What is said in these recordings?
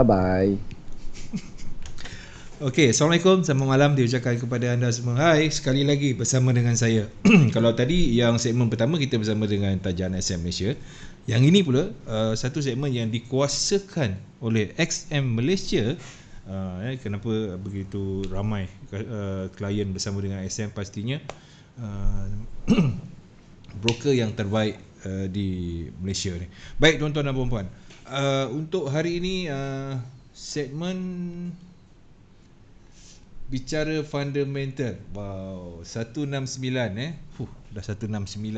Bye-bye. Okey, Assalamualaikum, selamat malam diucapkan kepada anda semua. Hai, sekali lagi bersama dengan saya. Kalau tadi yang segmen pertama kita bersama dengan Tajan SM Malaysia. Yang ini pula satu segmen yang dikuasakan oleh XM Malaysia. Kenapa begitu ramai klien bersama dengan SM? Pastinya broker yang terbaik di Malaysia ni. Baik tuan-tuan dan puan-puan, untuk hari ini segmen bicara fundamental. Wow, 169 dah 169,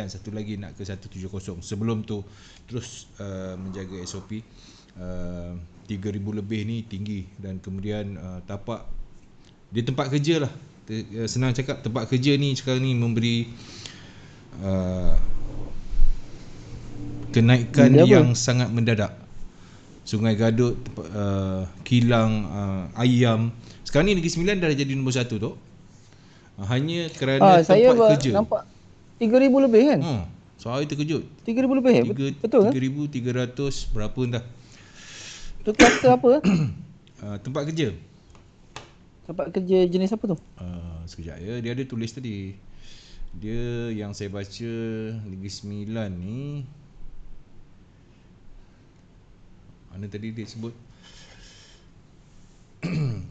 satu lagi nak ke 170. Sebelum tu terus menjaga SOP. 3000 lebih ni tinggi dan kemudian tapak di tempat kerja lah. Senang cakap, tempat kerja ni sekarang ni memberi kenaikan yang sangat mendadak. Sungai Gadut, kilang ayam. Sekarang ni Negeri Sembilan dah jadi nombor 1 tu. Hanya kerana saya tempat kerja. Saya nampak 3,000 lebih kan? Saya terkejut. 3,000 lebih betul 3,300 berapa dah. Itu kluster apa? Tempat kerja. Tempat kerja jenis apa tu? Sekejap ya, dia ada tulis tadi. Dia yang saya baca Negeri Sembilan ni, mana tadi dia sebut?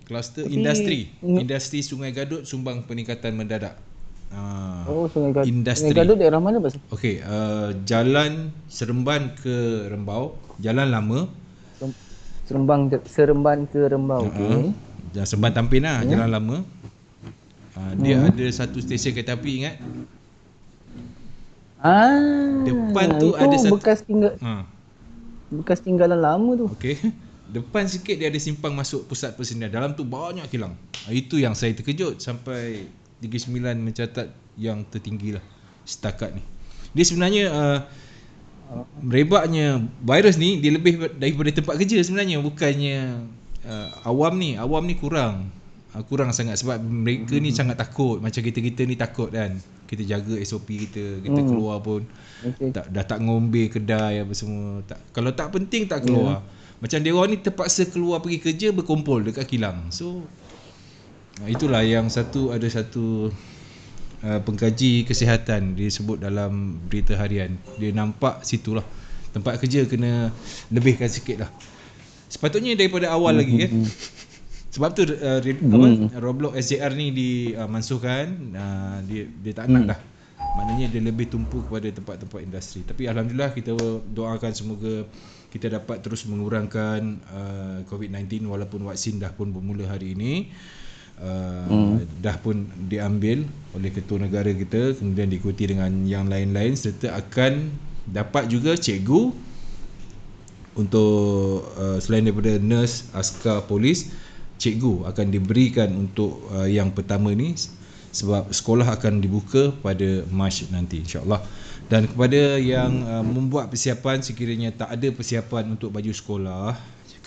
Kluster industri. Industri Sungai Gadut sumbang peningkatan mendadak. Sungai Gadut. Industri. Sungai Gadut daerah mana Bas? Okey, jalan Seremban ke Rembau, jalan lama. Seremban ke Rembau. Okey. Jalan Seremban Tampin lah, jalan lama. Dia ada satu stesen kereta api, ingat? Depan tu ada satu bekas tinggalan lama tu. Okey. Depan sikit dia ada simpang masuk pusat persendirian. Dalam tu banyak kilang. Itu yang saya terkejut sampai Negeri Sembilan mencatat yang tertinggi lah setakat ni. Dia sebenarnya merebaknya virus ni dia lebih daripada tempat kerja sebenarnya, bukannya awam ni kurang sangat sebab mereka ni sangat takut. Macam kita ni takut kan, kita jaga SOP kita keluar pun dah tak ngombe kedai apa semua, kalau tak penting tak keluar. Macam dia orang ni terpaksa keluar pergi kerja, berkumpul dekat kilang. So itulah yang ada satu pengkaji kesihatan dia sebut dalam berita harian. Dia nampak situlah tempat kerja kena lebihkan sikit lah. Sepatutnya daripada awal lagi kan. Sebab tu Roblox SJR ni dimansuhkan. Dia tak nak dah. Maknanya dia lebih tumpu kepada tempat-tempat industri. Tapi alhamdulillah kita doakan semoga kita dapat terus mengurangkan COVID-19 walaupun vaksin dah pun bermula hari ini. Dah pun diambil oleh ketua negara kita, kemudian diikuti dengan yang lain-lain, serta akan dapat juga cikgu untuk selain daripada nurse, askar, polis, cikgu akan diberikan untuk yang pertama ni sebab sekolah akan dibuka pada Mac nanti insya-Allah. Dan kepada yang membuat persiapan, sekiranya tak ada persiapan untuk baju sekolah,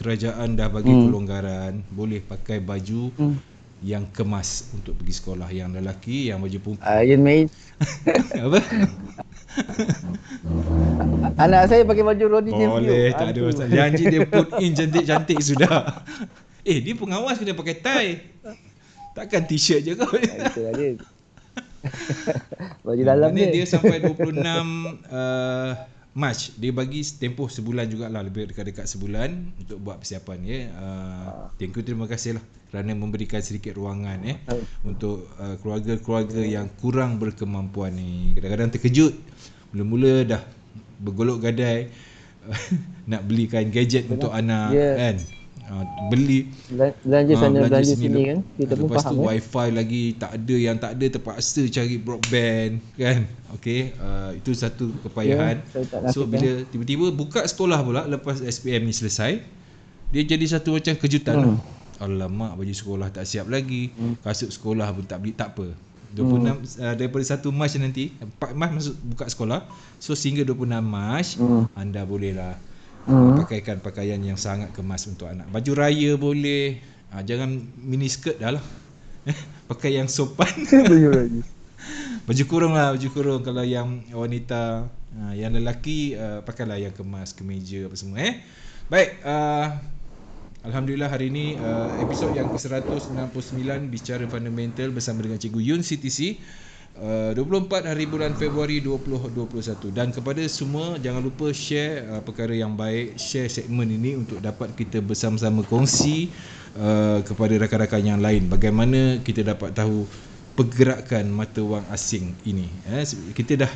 kerajaan dah bagi pelonggaran, boleh pakai baju yang kemas untuk pergi sekolah. Yang lelaki, yang baju perempuan Iron Maid. apa? Anak saya pakai baju Rodney Dangerfield. Boleh, tak ada masalah. Janji dia put in cantik-cantik sudah. Dia pengawas kena pakai tie. Takkan t-shirt je kau. Baju dalam dia sampai 26 Mac. Dia bagi tempoh sebulan jugalah, lebih dekat-dekat sebulan untuk buat persiapan ya. Thank you, terima kasih lah kerana memberikan sedikit ruangan untuk keluarga-keluarga yang kurang berkemampuan ni. Kadang-kadang terkejut. Mula-mula dah bergolok gadai nak belikan gadget untuk anak kan. Beli belanja sana belanja sini kan, kita pun faham. Lepas tu wifi lagi tak ada, yang tak ada terpaksa cari broadband kan. Okey, itu satu kepayahan. So bila tiba-tiba buka sekolah pula lepas SPM ni selesai, dia jadi satu macam kejutan. Alamak, baju sekolah tak siap lagi, kasut sekolah pun tak beli, tak apa. 26 daripada 1 Mac nanti 4 Mac masuk buka sekolah. So sehingga 26 Mac anda bolehlah pakaikan pakaian yang sangat kemas untuk anak. Baju raya boleh, jangan mini skirt dah lah. Pakai yang sopan. Baju kurung lah, baju kurung kalau yang wanita. Yang lelaki pakailah yang kemas, kemeja apa semua. Baik, Alhamdulillah hari ini episod yang ke-169 Bicara Fundamental bersama dengan Cikgu Yun CTC, 24 hari bulan Februari 2021. Dan kepada semua, jangan lupa share perkara yang baik, share segmen ini untuk dapat kita bersama-sama kongsi kepada rakan-rakan yang lain bagaimana kita dapat tahu pergerakan mata wang asing ini. Kita dah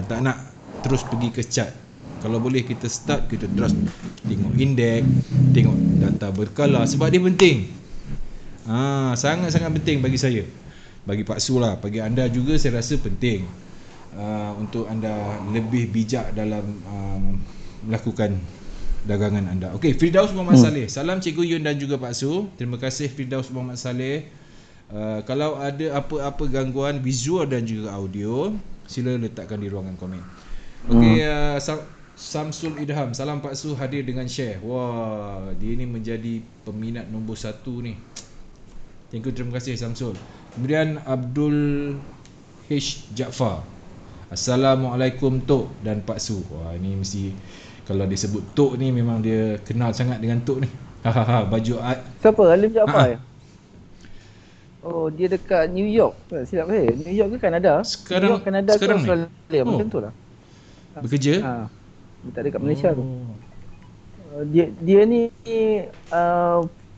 tak nak terus pergi ke chart. Kalau boleh kita start, kita terus tengok indeks, tengok data berkala sebab dia penting. Sangat-sangat penting bagi saya. Bagi Pak Su lah, bagi anda juga saya rasa penting untuk anda lebih bijak dalam melakukan dagangan anda. Okey, Firdaus Muhammad Saleh. Salam Cikgu Yun dan juga Pak Su. Terima kasih Firdaus Muhammad Saleh. Kalau ada apa-apa gangguan visual dan juga audio, sila letakkan di ruangan komen. Okey, Samsul Idham, salam Pak Su hadir dengan share. Wah, dia ni menjadi peminat nombor 1 ni. Thank you, terima kasih Samsul. Kemudian Abdul H. Jaafar. Assalamualaikum Tok dan Pak Su. Wah, ni mesti kalau dia sebut Tok ni memang dia kenal sangat dengan Tok ni. Baju Siapa? Alif Jaafar ya? Oh, dia dekat New York. Silap saya. New York ke Kanada? Sekarang, New York, Kanada ke sekarang Australia? Macam tu lah. Bekerja? Dia tak dekat Malaysia tu. Dia ni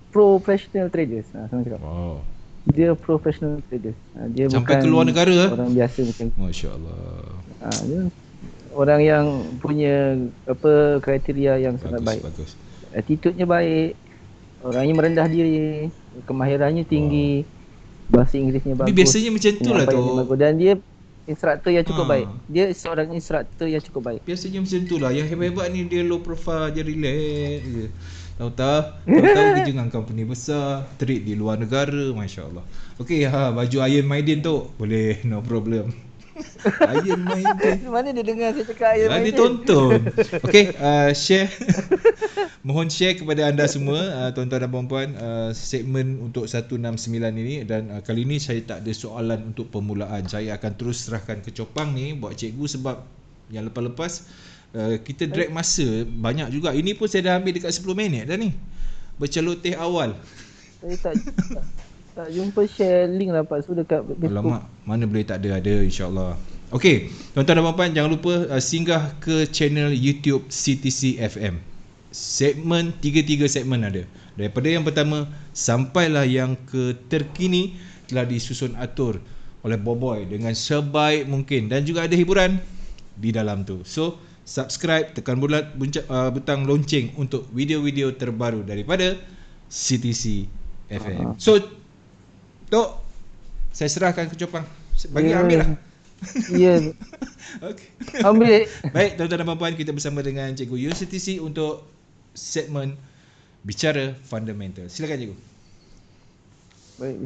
professional traders. Sama cakap. Wow. Dia professional traders. Dia sampai bukan ke luar negara orang biasa macam. Masya-Allah. Dia orang yang punya kriteria yang sangat baik. Bagus. Attitude-nya baik. Orangnya merendah diri, kemahirannya tinggi. Bahasa Inggerisnya bagus. Tapi biasanya macam tu lah tu. Dan dia instruktor yang cukup baik. Dia seorang instruktor yang cukup baik. Biasanya macam tu lah. Yang hebat-hebat ni dia low profile je, relax je. Tahu-tahu kerja dengan company besar, trade di luar negara, masya-Allah. Okey, baju Iron Maiden tu boleh, no problem. Iron Maiden. Mana dia dengar saya cakap Iron Maiden? Dia tonton. Okey, share. Mohon share kepada anda semua, tuan-tuan dan puan-puan, segmen untuk 169 ini. Dan kali ini saya tak ada soalan untuk permulaan. Saya akan terus serahkan ke Copang ni buat cikgu sebab yang lepas-lepas kita drag masa banyak juga. Ini pun saya dah ambil dekat 10 minit dah ni. Berceloteh awal. Saya tak jumpa share link lah Pak Su dekat Facebook. Alamak, mana boleh tak ada insya-Allah. Okey, tuan-tuan dan puan-puan, jangan lupa singgah ke channel YouTube CTC FM. Segmen 3 segmen ada. Daripada yang pertama sampailah yang ke terkini telah disusun atur oleh Boboy dengan sebaik mungkin dan juga ada hiburan di dalam tu. So, subscribe, tekan butang lonceng untuk video-video terbaru daripada CTC FM. So, Tok, saya serahkan ke Copang. Bagi ambil lah. Ya. Okay. Ambil. Baik, tuan-tuan dan puan-puan, kita bersama dengan Cikgu Yun CTC untuk segmen Bicara Fundamental. Silakan Cikgu. Baik.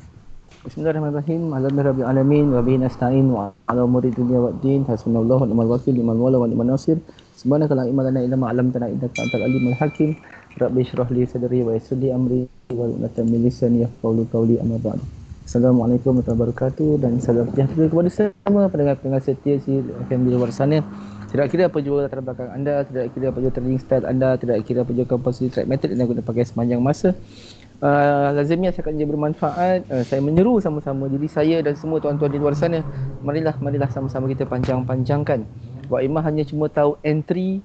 Bismillahirrahmanirrahim. Alhamdulillahirabbil alamin wa bihi nasta'in wa ala umuri dunya waddin. Hasbunallahu wa ni'mal wakil, liman wala wa ni'man nasir. Subhanaka la ilma lana illa ma 'allamtana innaka antal alimul hakim. Rabbi shrah li sadri wa yassir li amri wa hlul min lisani yafqahu qawli, amma ba'du. Assalamualaikum warahmatullahi wabarakatuh dan salam sejahtera kepada semua pendengar-pendengar setia FM di luar sana. Tidak kira apa jua latar belakang anda, tidak kira apa jua trading style anda, tidak kira apa jua komposisi trade method yang anda guna pakai sepanjang masa. Lazimnya saya akan jadi bermanfaat. Saya menyeru sama-sama diri saya dan semua tuan-tuan di luar sana, marilah sama-sama kita panjang-panjangkan. Buat Imah hanya cuma tahu entry,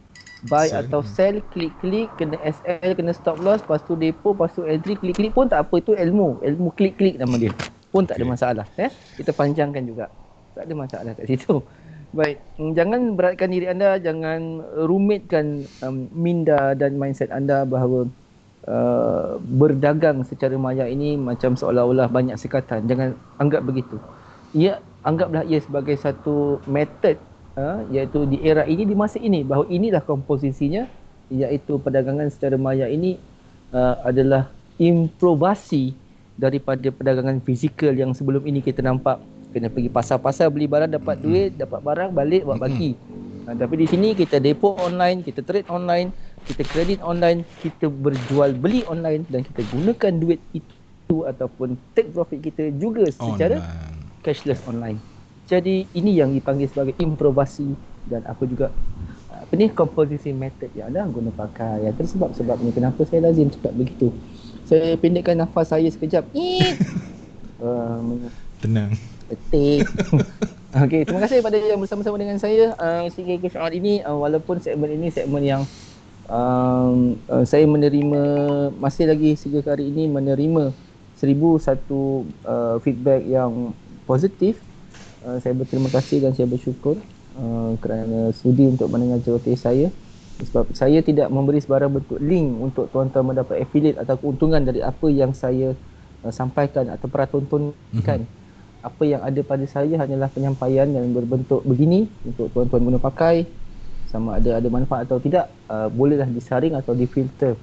buy atau sell, klik-klik, kena SL, kena stop loss, lepas tu depo, lepas tu entry, klik-klik pun tak apa, itu ilmu klik-klik nama dia. Pun tak ada masalah. Kita panjangkan juga. Tak ada masalah kat situ. Baik, jangan beratkan diri anda, jangan rumitkan minda dan mindset anda bahawa berdagang secara maya ini macam seolah-olah banyak sekatan. Jangan anggap begitu. Anggaplah ia sebagai satu method, iaitu di era ini, di masa ini, bahawa inilah komposisinya, iaitu perdagangan secara maya ini adalah improvasi daripada perdagangan fizikal yang sebelum ini kita nampak kena pergi pasar-pasar beli barang, dapat duit, dapat barang, balik buat baki. Tapi di sini kita depo online, kita trade online, kita kredit online, kita berjual beli online dan kita gunakan duit itu ataupun take profit kita juga secara cashless online. Jadi ini yang dipanggil sebagai improvasi dan aku juga apa ni, composition method yang dah guna pakai. Ya, terus sebab ni kenapa saya lazim cakap begitu. Saya pendekkan nafas saya sekejap. Tenang. Petik. Okey, terima kasih pada yang bersama-sama dengan saya sehingga ke saat ini. Walaupun segmen ini segmen yang saya menerima, masih lagi sehingga ke hari ini menerima 1001 feedback yang positif. Saya berterima kasih dan saya bersyukur kerana sudi untuk mendengar celoteh saya. Sebab saya tidak memberi sebarang bentuk link untuk tuan-tuan mendapat affiliate atau keuntungan dari apa yang saya sampaikan atau peratontonkan. Apa yang ada pada saya hanyalah penyampaian yang berbentuk begini untuk tuan-tuan guna pakai. Sama ada manfaat atau tidak, bolehlah disaring atau difilter.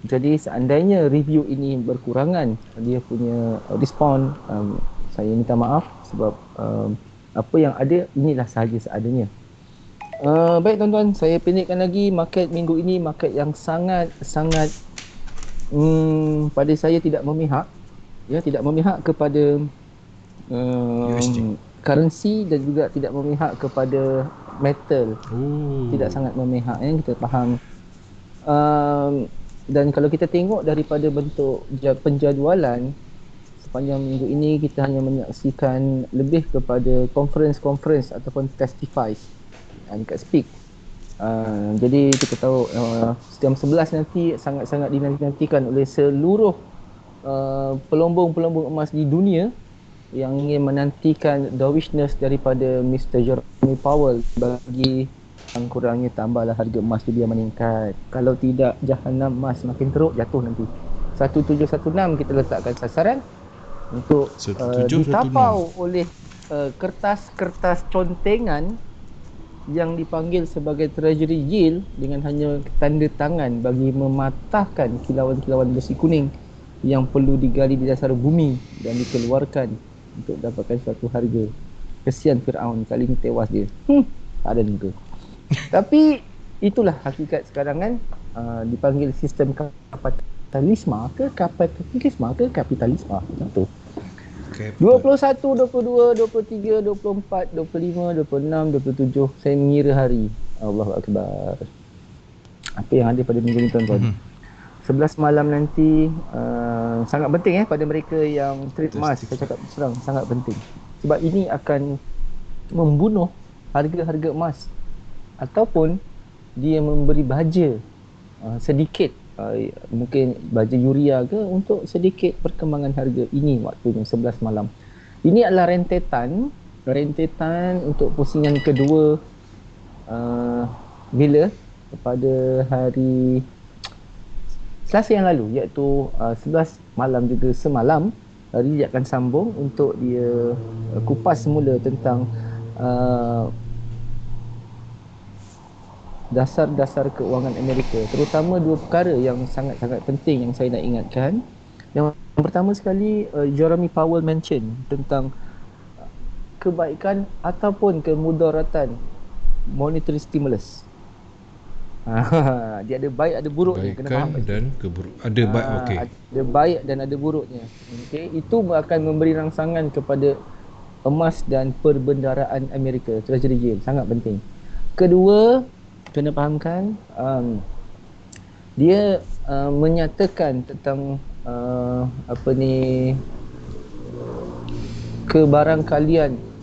Jadi seandainya review ini berkurangan, dia punya respon, saya minta maaf sebab apa yang ada inilah sahaja seadanya. Baik tuan-tuan, saya pendekkan lagi. Market minggu ini market yang sangat pada saya tidak memihak, ya, tidak memihak kepada USD. currency dan juga tidak memihak kepada metal. Tidak sangat memihak, ya, kita faham. Dan kalau kita tengok daripada bentuk penjadualan sepanjang minggu ini, kita hanya menyaksikan lebih kepada conference ataupun testifies dekat speak. Jadi kita tahu jam 11 nanti sangat-sangat dinantikan oleh seluruh pelombong-pelombong emas di dunia yang ingin menantikan dovishness daripada Mr. Jeremy Powell bagi yang kurangnya tambahlah harga emas tu dia meningkat. Kalau tidak, jahanam emas makin teruk jatuh nanti. 1716 kita letakkan sasaran untuk 1716 ditapau oleh kertas-kertas contengan yang dipanggil sebagai treasury yield dengan hanya tanda tangan bagi mematahkan kilauan-kilauan besi kuning yang perlu digali di dasar bumi dan dikeluarkan untuk dapatkan suatu harga. Kesian Fir'aun, kali ini tewas dia. Tak ada muka. Tapi itulah hakikat sekarang kan. Dipanggil sistem kapitalisme ke kapitalisme. Itu. 21, 22, 23, 24, 25, 26, 27 saya mengira hari. Allahu Akbar. Apa yang ada pada minggu ni tuan-tuan. 11 malam nanti sangat penting pada mereka yang trade emas. Saya cakap serang, sangat penting. Sebab ini akan membunuh harga-harga emas ataupun dia memberi baja sedikit, mungkin baja yuria ke, untuk sedikit perkembangan harga. Ini waktunya 11 malam. Ini adalah rentetan untuk pusingan kedua bila pada hari Selasa yang lalu, iaitu 11 malam juga semalam. Hari dia akan sambung untuk dia kupas semula tentang dasar-dasar keuangan Amerika, terutama dua perkara yang sangat-sangat penting yang saya nak ingatkan. Yang pertama sekali, Jeremy Powell mention tentang kebaikan ataupun kemudaratan monetary stimulus. Dia ada baik ada buruk ni, kena faham dan keburuk. Ada baik, okey. Ada baik dan ada buruknya. Okey, itu akan memberi rangsangan kepada emas dan perbendaraan Amerika, treasury yield, sangat penting. Kedua, kena fahamkan, dia menyatakan tentang kebarangkalian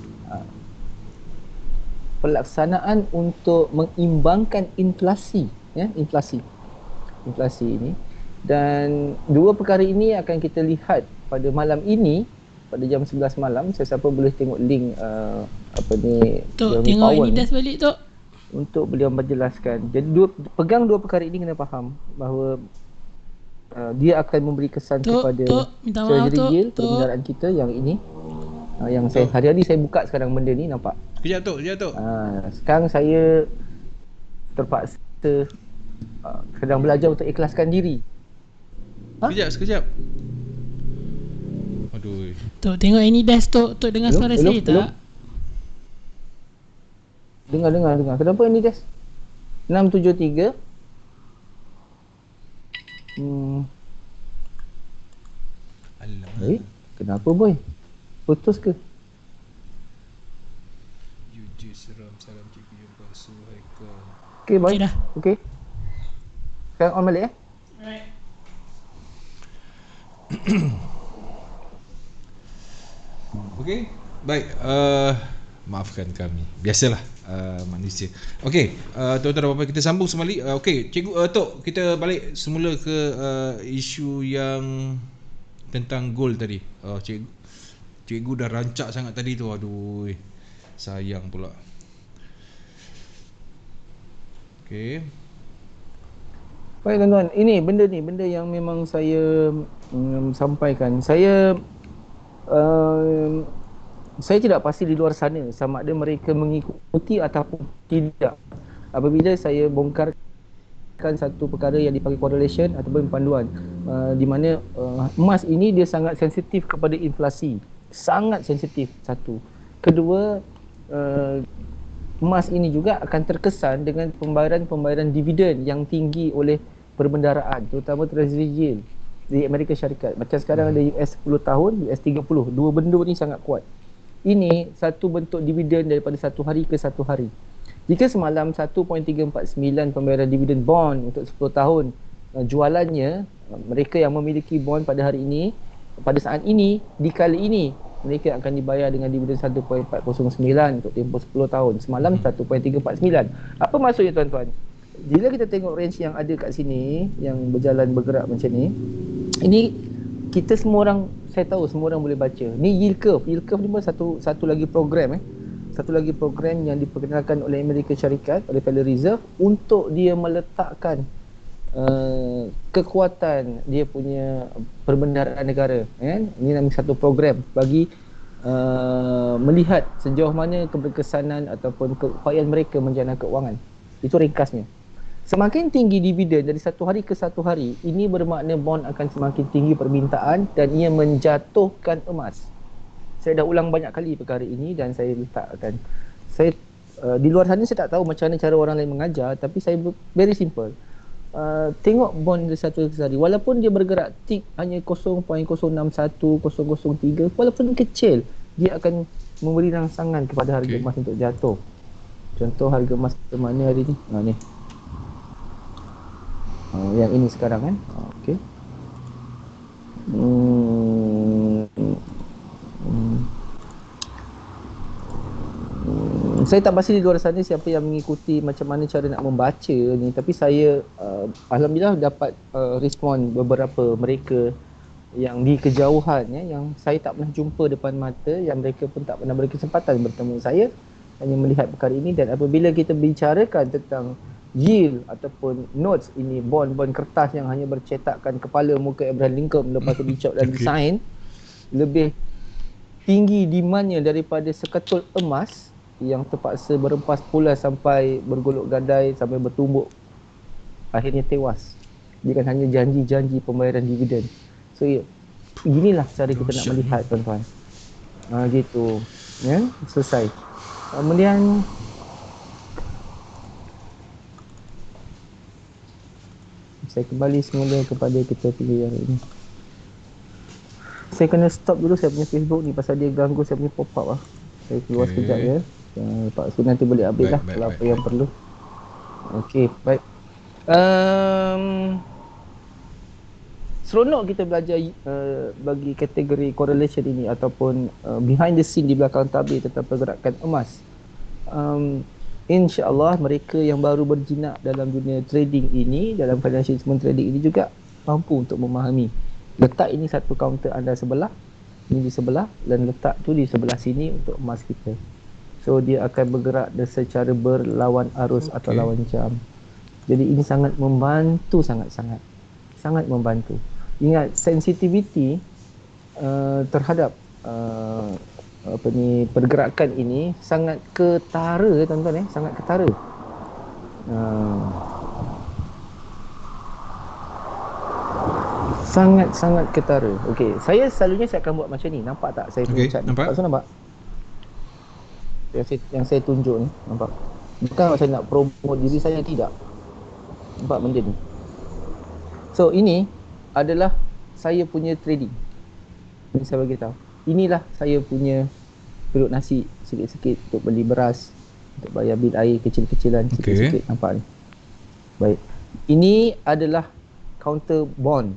pelaksanaan untuk mengimbangkan inflasi, ya, inflasi ini. Dan dua perkara ini akan kita lihat pada malam ini, pada jam 11 malam. Sesiapa boleh tengok link Tok, tengok ini dah balik Tok, untuk beliau menjelaskan. Jadi pegang dua perkara ini, kena faham bahawa dia akan memberi kesan kepada treasury yield perbendaraan kita yang ini. Yang saya hari-hari saya buka sekarang benda ni, nampak? Kejap Tok. Sekarang saya terpaksa sedang belajar untuk ikhlaskan diri. Sekejap. Aduh. Tok, tengok ini dah Tok. Tok dengar suara saya tak? Dengar. Kenapa ini Des? 673. Alamak. Kenapa boy? Putus ke? Yuji seram, salam cikgu yang palsu, Haikal. Okay, bye. Okay dah. Okay. Sekarang on balik Alright. Okey. Baik, maafkan kami. Biasalah manusia. Okey, tuan-tuan dan puan-puan, kita sambung semula. Okey, cikgu Tok, kita balik semula ke isu yang tentang goal tadi. Cikgu dah rancak sangat tadi tu. Aduh. Sayang pula. Okey. Baik tuan-tuan, ini benda yang memang saya sampaikan. Saya tidak pasti di luar sana sama ada mereka mengikuti ataupun tidak. Apabila saya bongkarkan satu perkara yang dipanggil correlation ataupun panduan, di mana emas ini dia sangat sensitif kepada inflasi. Sangat sensitif, satu. Kedua, emas ini juga akan terkesan dengan pembayaran dividen yang tinggi oleh perbendaraan, terutama treasury yield di Amerika Syarikat. Macam sekarang ada US 10 tahun, US 30. Dua benda ni sangat kuat. Ini satu bentuk dividen daripada satu hari ke satu hari. Jika semalam 1.349 pembayaran dividen bond untuk 10 tahun, jualannya, mereka yang memiliki bond pada hari ini, pada saat ini, di kali ini, mereka akan dibayar dengan dividen 1.409 untuk tempoh 10 tahun. Semalam 1.349. Apa maksudnya tuan-tuan? Bila kita tengok range yang ada kat sini, yang bergerak macam ni, ini kita semua orang, saya tahu semua orang boleh baca. Ni yield curve. Yield curve ni pun satu lagi program satu lagi program yang diperkenalkan oleh Amerika Syarikat, oleh Federal Reserve, untuk dia meletakkan kekuatan dia punya perbendaharaan negara, kan? Ini namanya satu program bagi melihat sejauh mana keberkesanan ataupun keupayaan mereka menjana keuangan. Itu ringkasnya. Semakin tinggi dividen dari satu hari ke satu hari, ini bermakna bond akan semakin tinggi permintaan dan ia menjatuhkan emas. Saya dah ulang banyak kali perkara ini dan saya letakkan. Saya di luar sana saya tak tahu macam mana cara orang lain mengajar, tapi saya very simple. Tengok bond dari satu hari, walaupun dia bergerak tick hanya 0.061, 003, walaupun kecil, dia akan memberi rangsangan kepada harga emas untuk jatuh. Contoh harga emas ke mana hari ni? Ni. Yang ini sekarang kan. Okey. Saya tak pasti di luar sana siapa yang mengikuti macam mana cara nak membaca ni, tapi saya alhamdulillah dapat respon beberapa mereka yang di kejauhan, yang saya tak pernah jumpa depan mata, yang mereka pun tak pernah berkesempatan bertemu saya, hanya melihat perkara ini. Dan apabila kita bicarakan tentang yield ataupun notes ini, bond kertas yang hanya bercetakkan kepala muka Abraham Lincoln lepas tu dicop dan design, lebih tinggi demandnya daripada seketul emas yang terpaksa berempas pula sampai bergolok gadai, sampai bertumbuk, akhirnya tewas. Dia kan hanya janji-janji pembayaran dividen. So inilah cara kita nak melihat tuan-tuan. Gitu. Ya, selesai. Kemudian saya kembali semula kepada kita pilih yang ini. Saya kena stop dulu saya punya Facebook ni pasal dia ganggu saya punya pop-up . Saya keluar sekejap ya. Pak Su nanti boleh update lah kalau apa yang perlu. Okey, baik. Seronok kita belajar bagi kategori correlation ini ataupun behind the scene di belakang tabir tentang pergerakan emas. InsyaAllah mereka yang baru berjinak dalam dunia trading ini, dalam financial instrument trading ini juga mampu untuk memahami. Letak ini satu kaunter anda sebelah, ini di sebelah, dan letak tu di sebelah sini untuk emas kita. So dia akan bergerak secara berlawan arus atau lawan jam. Jadi ini sangat membantu, sangat membantu. Ingat sensitivity terhadap pergerakan ini sangat ketara tuan-tuan, sangat ketara. Sangat ketara. Okey, saya selalunya saya akan buat macam ni. Nampak tak saya punya chart? Nampak? Nampak? Yang saya tunjuk ni, nampak? Bukan saya nak promote diri saya, tidak. Nampak benda ni? So ini adalah saya punya trading. Ini saya bagi tahu. Inilah saya punya perut nasi sikit-sikit untuk beli beras, untuk bayar bil air kecil-kecilan sikit-sikit. Nampak ni? Baik. Ini adalah counter bond.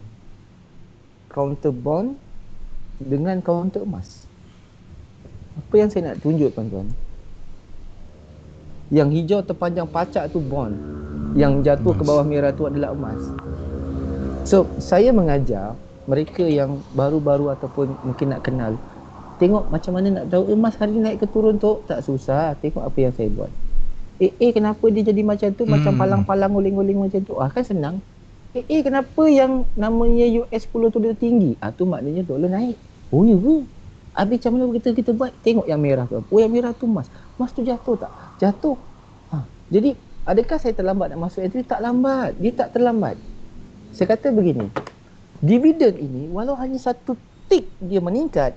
Counter bond dengan counter emas. Apa yang saya nak tunjuk tuan-tuan? Yang hijau terpanjang pacak tu bond. Yang jatuh ke bawah merah tu adalah emas. So, saya mengajar mereka yang baru-baru ataupun mungkin nak kenal, tengok macam mana nak tahu emas hari ni naik ke turun tu. Tak susah. Tengok apa yang saya buat. Kenapa dia jadi macam tu? Macam palang-palang uling-uling macam tu. Kan senang. Kenapa yang namanya US10 tu dia tinggi? Tu maknanya dolar naik. Oh ya ke? Habis macam mana kita buat? Tengok yang merah tu. Oh, yang merah tu emas. Emas tu jatuh tak? Jatuh. Jadi adakah saya terlambat nak masuk entry? Tak lambat. Dia tak terlambat. Saya kata begini. Dividen ini walau hanya satu tick dia meningkat,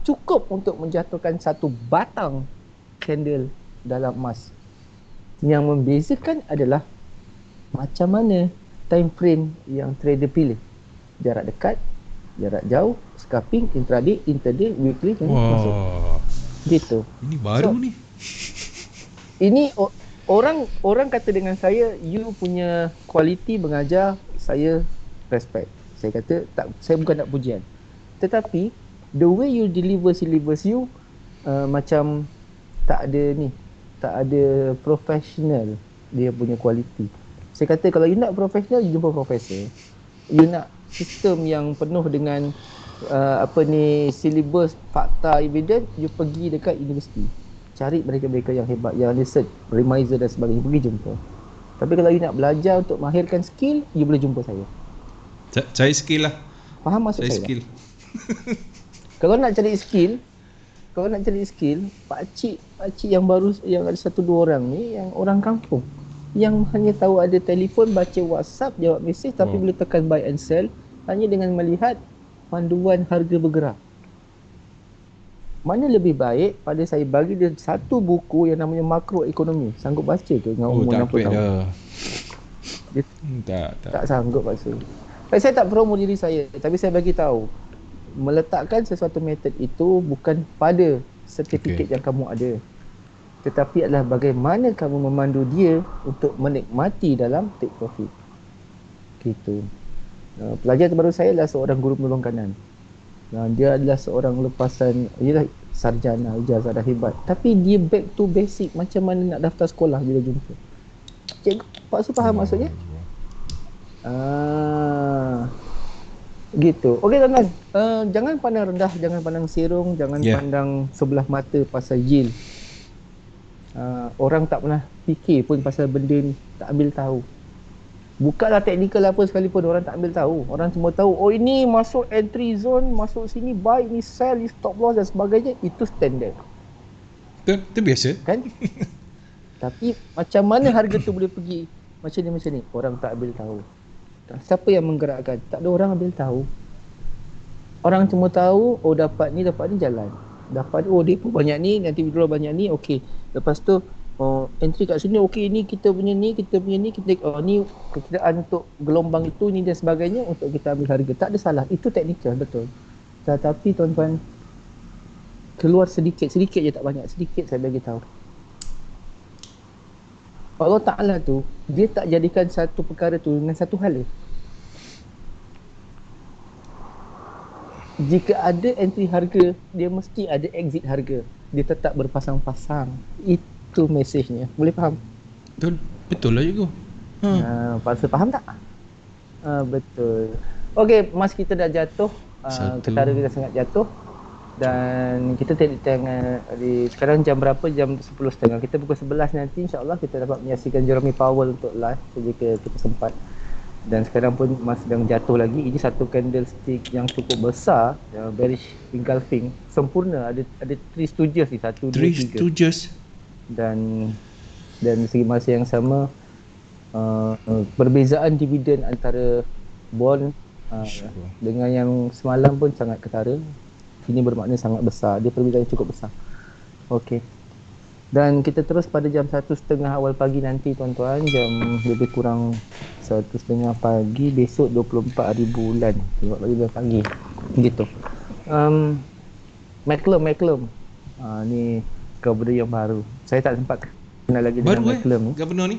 cukup untuk menjatuhkan satu batang candle dalam emas. Yang membezakan adalah macam mana time frame yang trader pilih. Jarak dekat, jarak jauh, scalping, intraday, interday, weekly, masuk. Gitu. Ini baru ni. Ini orang kata dengan saya, you punya quality mengajar, saya respect. Saya kata tak, saya bukan nak pujian. Tetapi the way you deliver syllabus you macam tak ada professional dia punya quality. Saya kata kalau you nak professional, you jumpa profesor. You nak sistem yang penuh dengan syllabus, fakta, evidence, you pergi dekat universiti. Cari mereka-mereka yang hebat, yang research, remiser dan sebagainya, pergi jumpa. Tapi kalau you nak belajar untuk mahirkan skill, you boleh jumpa saya. Cari skill lah. Faham maksud Cari saya? skill. Kalau nak cari skill, pakcik yang baru, yang ada 1-2 orang ni, yang orang kampung, yang hanya tahu ada telefon, baca WhatsApp, jawab mesej, tapi boleh tekan buy and sell hanya dengan melihat panduan harga bergerak. Mana lebih baik pada saya bagi dia satu buku yang namanya makroekonomi. Sanggup baca ke dengan umur 60 tahun? Dia tak sanggup baca. Saya tak promo diri saya, tapi saya bagi tahu meletakkan sesuatu metod itu bukan pada sertifikat yang kamu ada, tetapi adalah bagaimana kamu memandu dia untuk menikmati dalam take profit. Gitu. Pelajar terbaru saya adalah seorang guru penolong kanan. Dia adalah seorang lepasan, ialah sarjana, ijazah dah hebat, tapi dia back to basic, macam mana nak daftar sekolah bila jumpa. Cikgu, Pak Su faham maksudnya? Gitu. Okey tuan-tuan, jangan pandang rendah, jangan pandang serong, jangan pandang sebelah mata pasal yield. Orang tak pernah fikir pun pasal benda ni, tak ambil tahu. Bukanlah teknikal apa sekalipun, orang tak ambil tahu. Orang cuma tahu, oh ini masuk entry zone, masuk sini buy, ini sell, ini stop loss dan sebagainya. Itu standard. Itu biasa. Kan? Tapi macam mana harga tu boleh pergi macam ni, orang tak ambil tahu. Siapa yang menggerakkan? Tak ada orang ambil tahu. Orang cuma tahu, oh dapat ni jalan. Dapat, oh dia pun banyak ni, nanti withdraw banyak ni, okey. Lepas tu, entry kat sini, okey ni kita punya ni, kita ni perkiraan untuk gelombang itu ni dan sebagainya untuk kita ambil harga. Tak ada salah, itu teknikal, betul. Tetapi tuan-tuan, keluar sedikit je, tak banyak, sedikit saya bagi tahu. Allah Ta'ala tu, dia tak jadikan satu perkara tu dengan satu hal. Jika ada entry harga, dia mesti ada exit harga. Dia tetap berpasang-pasang. Itu mesejnya. Boleh faham? Betul lah cikgu. Pasal faham tak? Betul. Okey, emas kita dah jatuh. Ketara kita sangat jatuh. Dan kita tengah sekarang jam berapa? Jam 10.30. Kita pukul 11 nanti insya-Allah kita dapat menyaksikan Jeremy Powell untuk live jika kita sempat. Dan sekarang pun emas sedang jatuh lagi. Ini satu candlestick yang cukup besar, bearish engulfing, sempurna. Ada 3 stooges ni, 1 2 3. Stooges. Dan segi masa yang sama perbezaan dividen antara bond dengan yang semalam pun sangat ketara. Ini bermakna sangat besar. Dia perbezaan cukup besar. Okey. Dan kita terus pada jam 1.30 awal pagi nanti tuan-tuan. Jam lebih kurang 1.30 pagi. Besok 24 hari bulan. Tengok lagi dah pagi. Gitu. Macklem. Ni governor yang baru. Saya tak sempat kenal lagi baru dengan Macklem ni. Governor ni?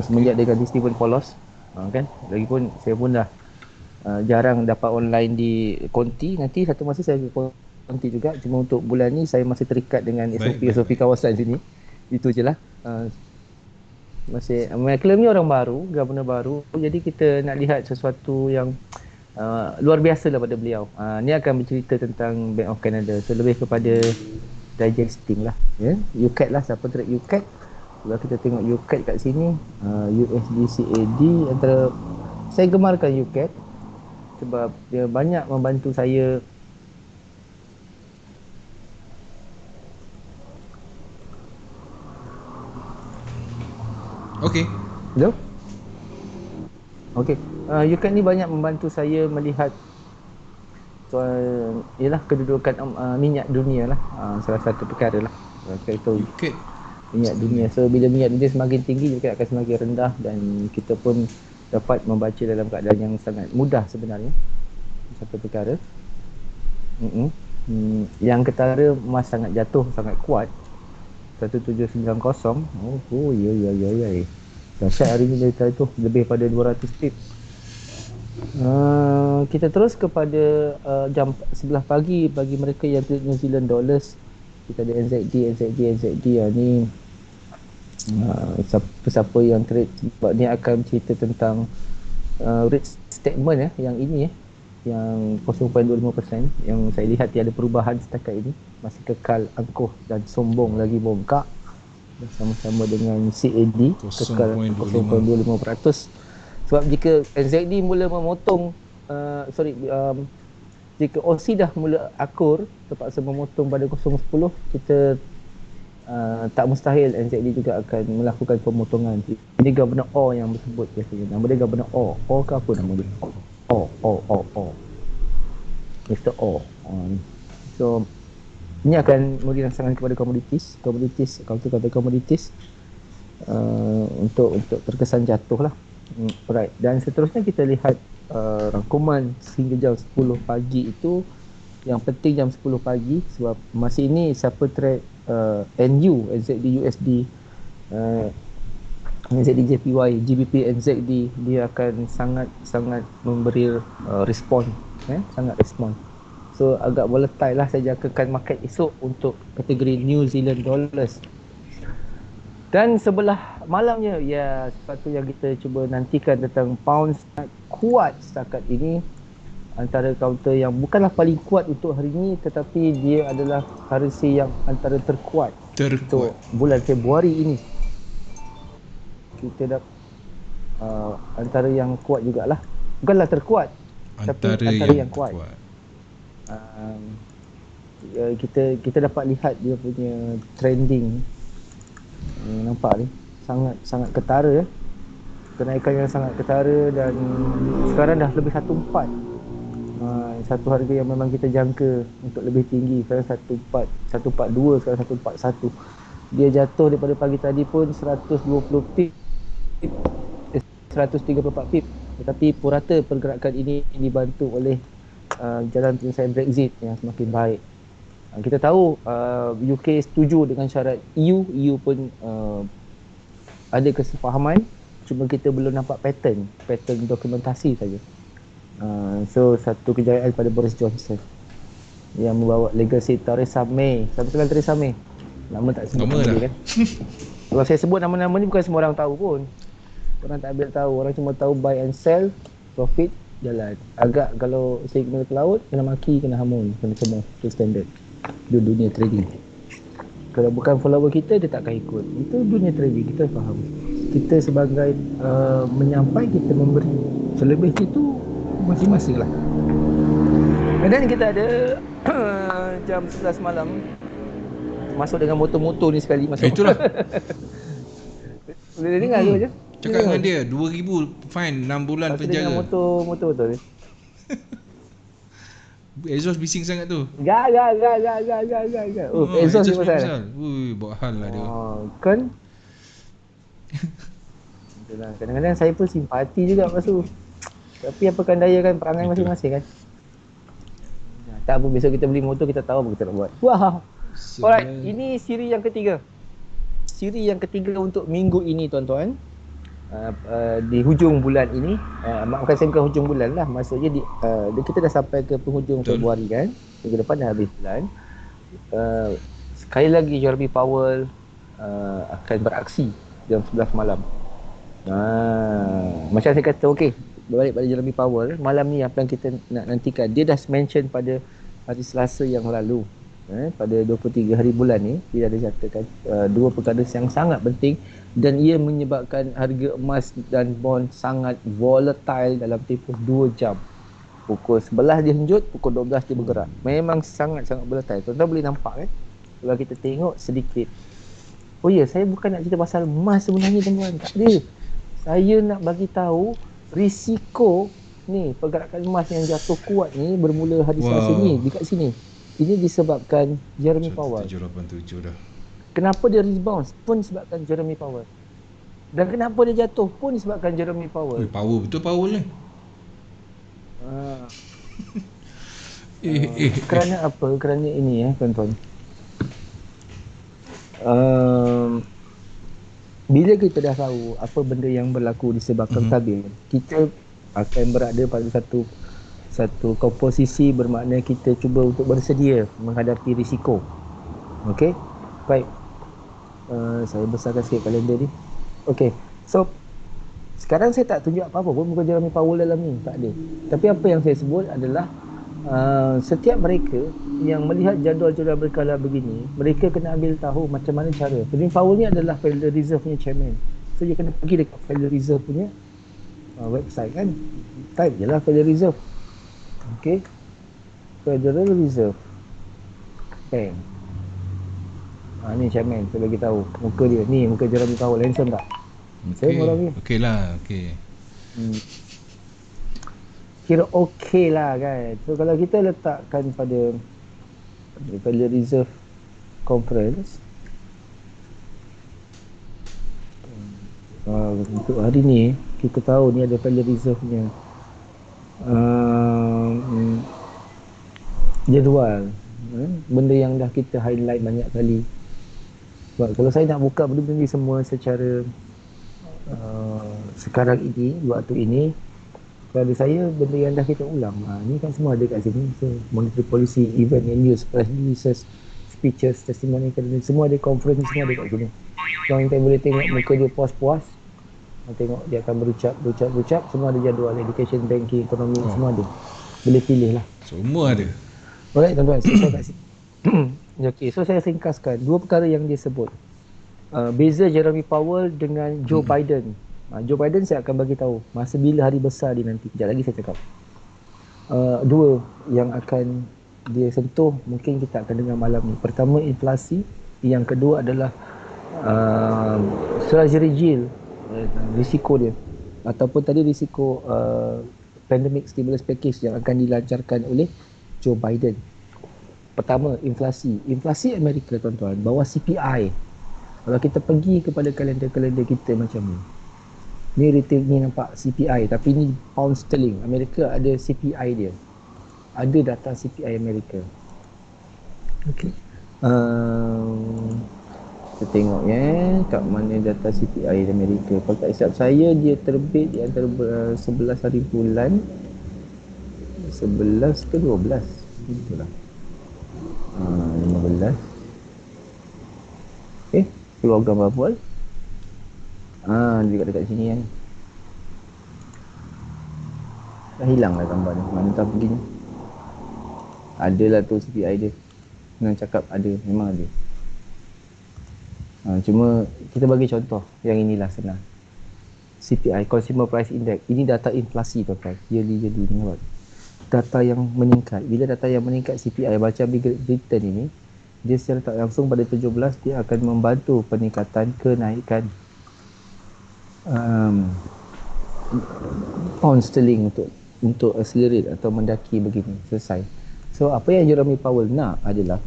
semenjak dia ganti Stephen Polos, kan. Lagipun saya pun dah jarang dapat online di Konti. Nanti satu masa saya ke Konti juga, cuma untuk bulan ni saya masih terikat dengan SOP kawasan sini. Itu je lah. Masih McLaren ni orang baru, governor baru, jadi kita nak lihat sesuatu yang luar biasa daripada beliau. Ni akan bercerita tentang Bank of Canada, so lebih kepada digesting lah, ya. UCAD lah, siapa track UCAD. Kalau kita tengok UCAD kat sini, USD CAD, antara saya gemarkan UCAD sebab dia banyak membantu saya. Okey. Hello? Okey. UCAD ni banyak membantu saya melihat soal ialah kedudukan minyak dunia lah. Salah satu perkara lah. Kita tahu UCAD minyak dunia. So bila minyak dunia semakin tinggi, UCAD akan semakin rendah, dan kita pun dapat membaca dalam keadaan yang sangat mudah sebenarnya. Satu perkara. Yang ketara emas sangat jatuh, sangat kuat. 1790. Ya. Dahsyat hari ni dari tu, lebih pada 200 pip. Kita terus kepada jam 11 pagi bagi mereka yang trade New Zealand dollars. Kita ada NZD. Ni siapa yang trade, sebab ni akan cerita tentang rate statement yang ini yang 0.25%, yang saya lihat tiada perubahan setakat ini, masih kekal angkuh dan sombong lagi bongkak bersama-sama dengan CAD kekal 0.25%. Sebab jika NZD mula memotong jika OC dah mula akur, terpaksa memotong pada 0.10, kita tak mustahil NZD juga akan melakukan pemotongan. Ini Governor O yang bersebut biasanya. Nama dia Governor O. O ke apa nama dia? O. Mr. O. So ini akan memberi rangsangan kepada komoditis, kalau tu kata komoditis, untuk terkesan jatuh lah. Alright. Dan seterusnya kita lihat rangkuman sehingga jam 10 pagi itu. Yang penting jam 10 pagi, sebab masa ini siapa trade NU, NZD USD, NZD JPY, GBP NZD, dia akan sangat memberi respon, sangat respon. So agak volatile lah. Saya jangkakan market esok untuk kategori New Zealand dollars. Dan sebelah malamnya, sesuatu yang kita cuba nantikan tentang pound sangat kuat setakat ini. Antara counter yang bukanlah paling kuat untuk hari ini, tetapi dia adalah currency yang antara terkuat untuk bulan Februari ini. Kita dah antara yang kuat jugalah. Bukanlah terkuat, tapi antara yang kuat. Kita dapat lihat dia punya trending. Nampak ni sangat ketara, kenaikan yang sangat ketara, dan sekarang dah lebih 1.4. Satu harga yang memang kita jangka untuk lebih tinggi, sekarang 1.42, sekarang 1.41. Dia jatuh daripada pagi tadi pun 120 pip, 134 pip, tetapi purata pergerakan ini dibantu oleh jalan penyelesaian Brexit yang semakin baik. Kita tahu UK setuju dengan syarat EU pun ada kesepahaman, cuma kita belum nampak pattern dokumentasi saja. So satu kejayaan pada Boris Johnson yang membawa legasi Theresa May. Siapa kenal Theresa May? Nama tak sebut nama dia kan. Kalau saya sebut nama-nama ni bukan semua orang tahu pun. Orang tak ambil tahu, orang cuma tahu buy and sell, profit, jalan. Agak kalau saya kena ke laut, kena maki, kena hamun, kena semua. Itu standard di dunia trading. Kalau bukan follower kita, dia takkan ikut. Itu dunia trading, kita faham. Kita sebagai menyampai, kita memberi. Selebih itu masing-masing lah. Dan kita ada jam 11 malam masuk dengan motor-motor ni sekali masuk. Itulah. Boleh dengar tu je. Cakap dengan dia 2,000 fine 6 bulan penjara. Dengan motor betul ni. Exhaust bising sangat tu. Gak. Exhaust ni pasal. Ui, buat hal lah dia. Kan? Itulah. Kadang-kadang saya pun simpati juga pasal. Tapi apakan daya kan, perangai masing-masing kan. Tak apa, besok kita beli motor, kita tahu apa kita nak buat. Wah. Alright, ini siri yang ketiga. Siri yang ketiga untuk minggu ini tuan-tuan. di hujung bulan ini, maafkan saya bukan hujung bulan lah, maksudnya kita dah sampai ke penghujung Betul. Februari kan, minggu depan dah habis bulan. Sekali lagi Jeremy Powell akan beraksi jam 11 malam. Macam saya kata, okey, berbalik pada Jeremy Powell, malam ni apa yang kita nak nantikan, dia dah mention pada hari Selasa yang lalu, pada 23 hari bulan ni, dia ada nyatakan dua perkara yang sangat penting dan ia menyebabkan harga emas dan bond sangat volatile dalam tempoh 2 jam. Pukul 11 dia henjut, pukul 12 dia bergerak. Memang sangat-sangat volatile. Tuan-tuan boleh nampak kan? Kalau kita tengok sedikit. Oh ya, saya bukan nak cerita pasal emas sebenarnya tuan-tuan. Tak ada. Saya nak bagi tahu risiko ni pergerakan emas yang jatuh kuat ni bermula hari Selasa ni dekat sini. Ini disebabkan Jeremy Powell. 787 dah. Kenapa dia rebound pun disebabkan Jeremy Powell. Dan kenapa dia jatuh pun disebabkan Jeremy Powell. Power betul Powell ni. Kerana apa? Kerana ini tuan-tuan. Bila kita dah tahu apa benda yang berlaku disebabkan tabir, kita akan berada pada satu komposisi, bermakna kita cuba untuk bersedia menghadapi risiko. Okey? Baik. Saya besarkan sikit kalender ni. Okey. So sekarang saya tak tunjuk apa-apa pun muka Jeremy Powell dalam ni, tak ada. Tapi apa yang saya sebut adalah setiap mereka yang melihat jadual-jadual berkala begini, mereka kena ambil tahu macam mana cara. Jeremy Powell ni adalah Federal Reserve punya chairman. So dia kena pergi dekat Federal Reserve punya website kan. Type je lah Federal Reserve. Okey. Federal Reserve Bank. Ni chairman, saya bagi tahu muka dia. Ni muka Jeremy Powell, handsome tak? Saya orang ni. Okey lah, okey. Kira okey lah kan. So kalau kita letakkan pada Federal Reserve Conference, untuk hari ni kita tahu ni ada Federal Reserve punya jadual, benda yang dah kita highlight banyak kali. Sebab kalau saya nak buka benda-benda ni semua secara sekarang ini, waktu ini, pada saya benda yang dah kita ulang, ni kan semua ada kat sini. So monetary policy, event and news, press releases, speeches, testimony, semua ada, conference semua ada kat sini. So kita boleh tengok muka dia puas-puas, tengok dia akan berucap, semua ada jadual, education, banking, ekonomi, semua ada. Boleh pilih lah. Semua ada. Alright tuan-tuan, saya kat sini. Okay, so saya ringkaskan dua perkara yang dia sebut. Beza Jeremy Powell dengan Joe Biden. Joe Biden saya akan bagi tahu masa bila hari besar dia nanti. Sekejap lagi saya cakap. Dua yang akan dia sentuh, mungkin kita akan dengar malam ni. Pertama, inflasi. Yang kedua adalah treasury yield, risiko dia. Ataupun tadi risiko pandemic stimulus package yang akan dilancarkan oleh Joe Biden. Pertama, inflasi. Inflasi Amerika tuan-tuan, bawah CPI. Kalau kita pergi kepada kalender-kalender kita macam ni. Ni retail ni nampak CPI, tapi ni pound sterling. Amerika ada CPI dia. Ada data CPI Amerika. Okey. Kita tengok kat mana data CPI Amerika. Kalau tak silap saya, dia terbit di antara 11 hari bulan 11 ke 12. Itulah. 15. Keluar gambar apa? Dia dekat sini kan. Dah hilang lah gambar ni. Mana tahu pergi ni. Adalah tu CPI dia. Senang cakap ada, memang ada. Cuma kita bagi contoh yang inilah senang. CPI, Consumer Price Index. Ini data inflasi tuan-tuan. Yearly ni nampak. Data yang meningkat. Bila data yang meningkat CPI macam Great Britain ini, dia secara tak langsung pada 17 dia akan membantu peningkatan kenaikan pound sterling untuk accelerate atau mendaki begini. Selesai. So apa yang Jeremy Powell nak adalah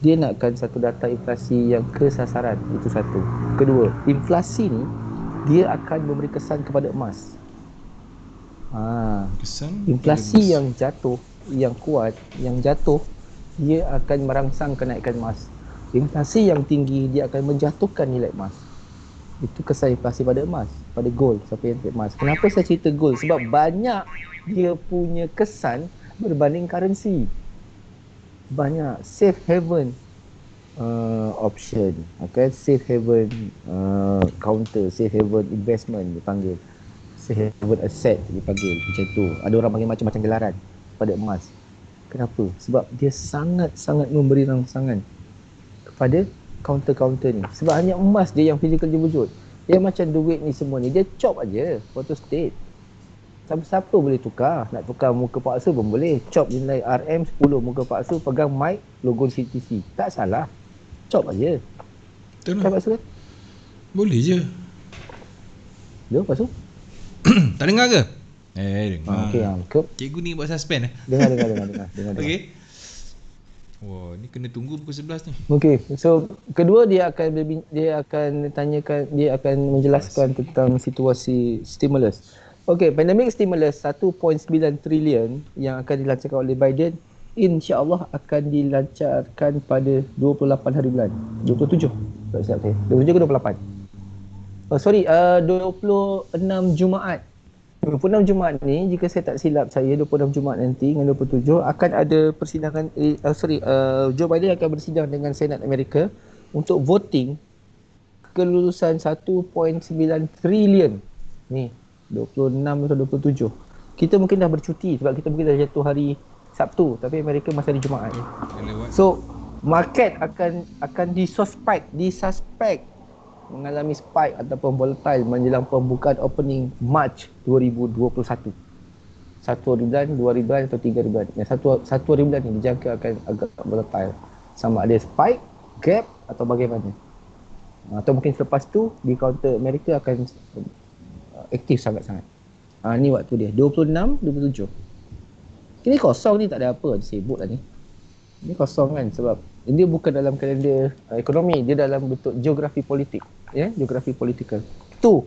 dia nakkan satu data inflasi yang kesasaran. Itu satu. Kedua, inflasi ni dia akan memberi kesan kepada emas. Kesan inflasi yang jatuh, yang kuat, yang jatuh, dia akan merangsang kenaikan emas. Inflasi yang tinggi dia akan menjatuhkan nilai emas. Itu kesan inflasi pada emas, pada gold, siapa yang trade emas. Kenapa saya cerita gold? Sebab banyak dia punya kesan berbanding currency. Banyak safe haven option, okay? Safe haven counter, safe haven investment dipanggil, safe haven asset dipanggil, macam tu. Ada orang panggil macam-macam gelaran pada emas. Kenapa? Sebab dia sangat-sangat memberi rangsangan kepada counter-counter ni. Sebab hanya emas dia yang physical dia wujud. Dia macam duit ni semua ni, dia chop aja photo state. Siapa boleh tukar. Nak tukar muka paksa pun boleh. Chop nilai RM10 muka paksa, pegang mic, logo CTC. Tak salah. Chop aja. Betul Kan lah. paksa kan? Boleh je. Dia paksa? Tak dengar ke? Dengar. Okey, Cikgu ni buat suspend dengar. Okey. Wah, ni kena tunggu pukul 11 ni. Okey, so kedua dia akan menjelaskan tentang situasi stimulus. Okey, pandemic stimulus 1.9 trilion yang akan dilancarkan oleh Biden, insya-Allah akan dilancarkan pada 28 hari bulan. 27. Tak silap saya. 27 ke 28? 26 Jumaat. 26 Jumaat ni, jika saya tak silap saya, 26 Jumaat nanti dengan 27 akan ada persidangan Joe Biden akan bersidang dengan Senat Amerika untuk voting kelulusan 1.9 trilion ni, 26 atau 27. Kita mungkin dah bercuti sebab kita mungkin dah jatuh hari Sabtu, tapi Amerika masih hari Jumaat ni. So market akan disuspek mengalami spike ataupun volatile menjelang pembukaan opening March 2021. Satu hari bulan, 2 hari bulan atau 3 hari bulan. Yang satu hari bulan ni dijangka akan agak volatile. Sama ada spike, gap atau bagaimana. Atau mungkin selepas tu di counter Amerika akan aktif sangat-sangat. Ni waktu dia 26, 27. Ini kosong ni, tak ada apa, sibuk lah ni. Ini kosong kan sebab ini bukan dalam kalender ekonomi, dia dalam bentuk geografi politik, ya, geografi politikal. Tu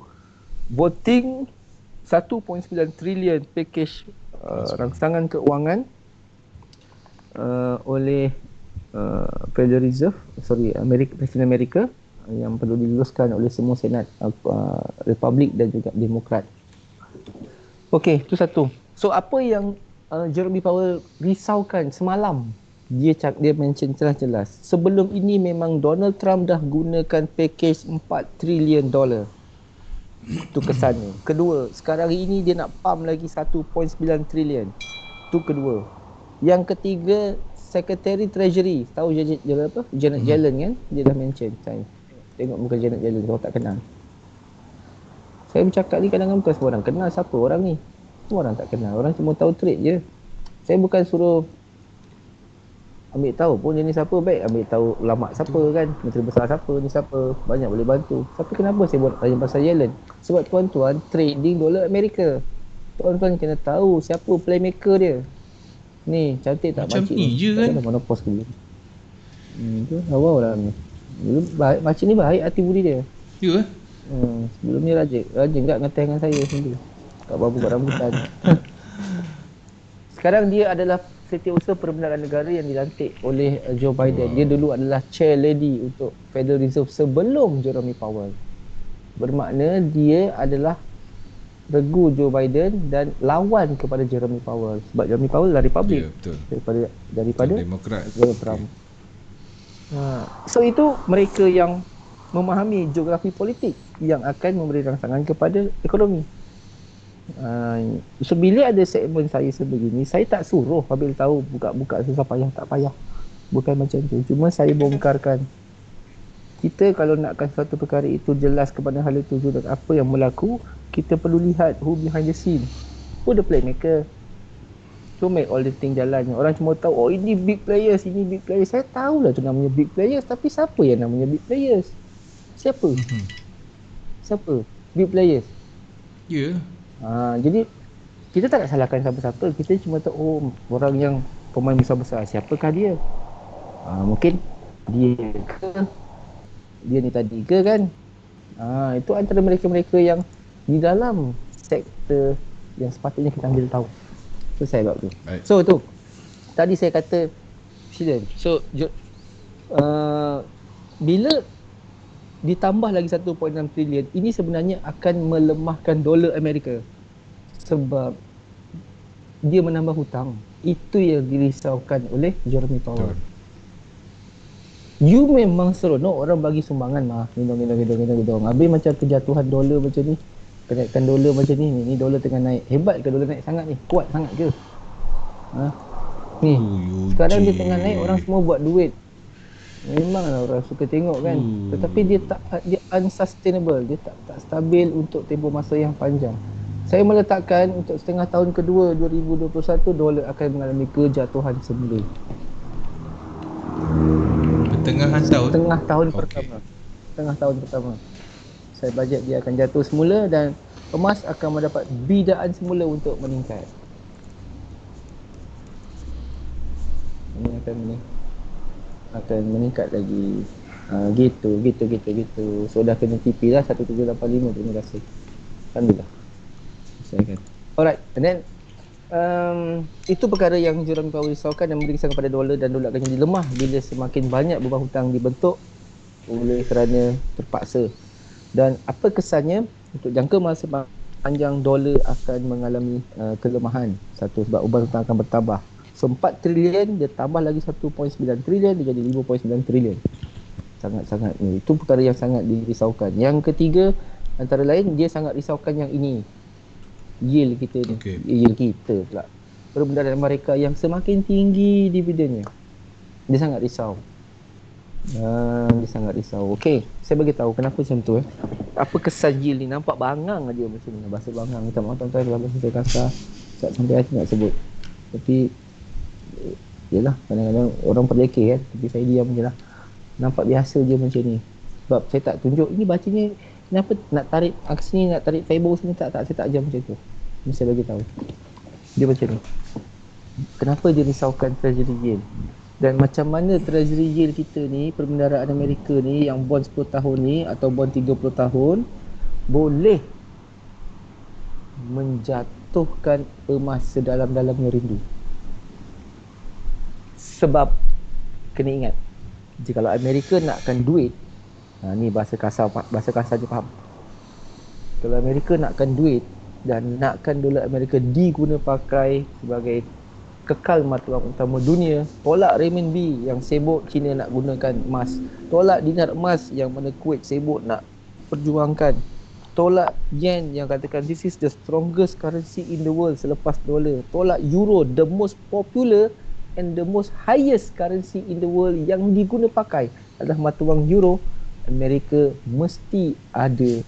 voting 1.9 trilion package rangsangan keuangan oleh Federal Reserve, Presiden Amerika yang perlu diluluskan oleh semua senat Republik dan juga Demokrat. Okey, itu satu. So apa yang Jeremy Powell risaukan semalam, dia mention jelas-jelas. Sebelum ini memang Donald Trump dah gunakan package 4 trilion dolar. Itu kesannya. Kedua, sekarang ini dia nak pump lagi 1.9 trilion. Itu kedua. Yang ketiga, Secretary Treasury, tahu Janet Yellen kan? Dia dah mention. Saya tengok muka Janet Yellen, kalau tak kenal. Saya bercakap ni kadang-kadang bukan semua orang kenal siapa orang ni. Semua orang tak kenal. Orang cuma tahu trade je. Saya bukan suruh ambil tahu pun dia ni siapa, baik ambil tahu ulama siapa kan, menteri besar siapa, ni siapa, banyak boleh bantu. Tapi kenapa saya buat tanya pasal Yellen? Sebab tuan-tuan trading dolar Amerika, tuan-tuan kena tahu siapa playmaker dia. Ni cantik tak macam makcik ni je kan? Mana post dulu. Tu awal orang ni. Dulu baik, makcik ni baik hati budi dia. Ya. Sebelum ni rajin enggak ngeteh dengan saya sendiri. Kat babu kat rambutan. Sekarang dia adalah Setiausaha Perbendaharaan Negara yang dilantik oleh Joe Biden. Dia dulu adalah chair lady untuk Federal Reserve sebelum Jeremy Powell. Bermakna dia adalah regu Joe Biden dan lawan kepada Jeremy Powell. Sebab Jeremy Powell dari Republik. Ya, betul. Daripada Demokrat. Trump. So itu mereka yang memahami geografi politik yang akan memberi rangsangan kepada ekonomi. So bila ada segmen saya sebegini, saya tak suruh Habil tahu buka-buka susah payah tak payah. Bukan macam tu. Cuma saya bongkarkan. Kita kalau nakkan satu perkara itu jelas kepada hala tuju dan apa yang berlaku, kita perlu lihat who behind the scene. Who the playmaker. So make all the thing jalan. Orang cuma tahu, oh ini big players, ini big players. Saya tahulah tu namanya big players, tapi siapa yang namanya big players? Siapa? Siapa? Big players. Ya. Jadi kita tak nak salahkan siapa-siapa. Kita cuma tahu, oh orang yang pemain besar-besar, siapakah dia? Mungkin dia ke, dia ni tadi ke kan? Itu antara mereka-mereka yang di dalam sektor yang sepatutnya kita ambil tahu. So saya buat tu. Baik. So tu, tadi saya kata presiden. So bila ditambah lagi 1.6 trilion, ini sebenarnya akan melemahkan dolar Amerika sebab dia menambah hutang. Itu yang dirisaukan oleh Jeremy Powell. You memang seronok orang bagi sumbangan mah, hidung. Habis macam kejatuhan dolar macam ni, kenaikan dolar macam ni dolar tengah naik. Hebat ke dolar naik sangat ni? Kuat sangat ke? Ni, sekarang dia tengah naik, orang semua buat duit. Memanglah orang suka tengok kan. Tetapi dia unsustainable, dia tak stabil untuk tempoh masa yang panjang. Saya meletakkan untuk setengah tahun kedua 2021 dolar akan mengalami kejatuhan semula. Pertengahan tahun. Setengah tahun pertama. Saya bajet dia akan jatuh semula dan emas akan mendapat bidaan semula untuk meningkat. Ini akan meningkat lagi. Gitu. So dah kena TP lah 1785. Terima kasih. Alhamdulillah. Saya. Alright, and then itu perkara yang Jerome Powell risaukan dan memberi kesan kepada dolar, dan dolar akan jadi lemah bila semakin banyak beban hutang dibentuk oleh kerana terpaksa. Dan apa kesannya untuk jangka masa panjang, dolar akan mengalami kelemahan. Satu, sebab beban hutang akan bertambah. So 4 trilion dia tambah lagi 1.9 trilion, dia jadi 5.9 trilion. Sangat-sangat ni. Itu perkara yang sangat dirisaukan. Yang ketiga, antara lain dia sangat risaukan yang ini. Yield kita ni. Yield kita pula. Perbendaharaan mereka yang semakin tinggi dividennya. Dia sangat risau. Okey, saya bagi tahu kenapa macam tu. Apa kesan yield ni? Nampak bangang aja macam ni. Bahasa bangang. Minta maaf tuan-tuan kalau bahasa kasar. Sampai hati nak sebut. Tapi yalah, kadang-kadang orang perlekeh kan. Tapi saya diam je lah. Nampak biasa je macam ni. Sebab saya tak tunjuk. Ini bacanya kenapa nak tarik aksi ni, nak tarik table sini, tak saya tak ajar macam tu. Ini saya bagi tahu. Dia macam ni. Kenapa dia risaukan treasury yield? Dan macam mana treasury yield kita ni, perbendaharaan Amerika ni yang bond 10 tahun ni atau bond 30 tahun boleh menjatuhkan emas sedalam-dalamnya rindu. Sebab kena ingat, jikalau Amerika nakkan duit, ni bahasa kasar je faham. Kalau Amerika nakkan duit dan nakkan dolar Amerika diguna pakai sebagai kekal mata wang utama dunia, tolak renminbi yang sibuk China nak gunakan emas, tolak dinar emas yang mana Kuwait sibuk nak perjuangkan, tolak yen yang katakan this is the strongest currency in the world selepas dolar, tolak euro, the most popular and the most highest currency in the world yang diguna pakai adalah mata wang euro. Amerika mesti ada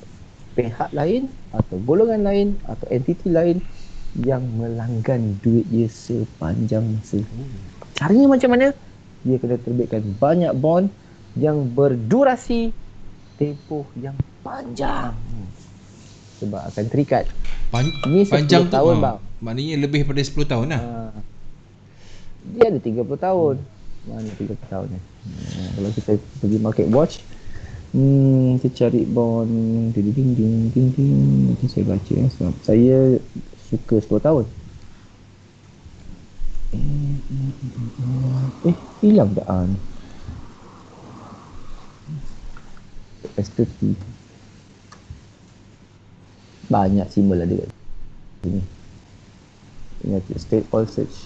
pihak lain atau golongan lain atau entiti lain yang melanggan duit dia sepanjang masa. Caranya macam mana? Dia kena terbitkan banyak bond yang berdurasi tempoh yang panjang. Sebab akan terikat. Ini 10 panjang tahun tu, bang. maknanya lebih daripada 10 tahun lah. Dia ada 30 tahun. Mana 30 tahun ni? Kalau kita pergi market watch, kita cari bond ding. Nanti saya baca sebab saya suka 10 tahun. Hilang tak ni? S30. Banyak simbol ada kat sini. Ingat state all search.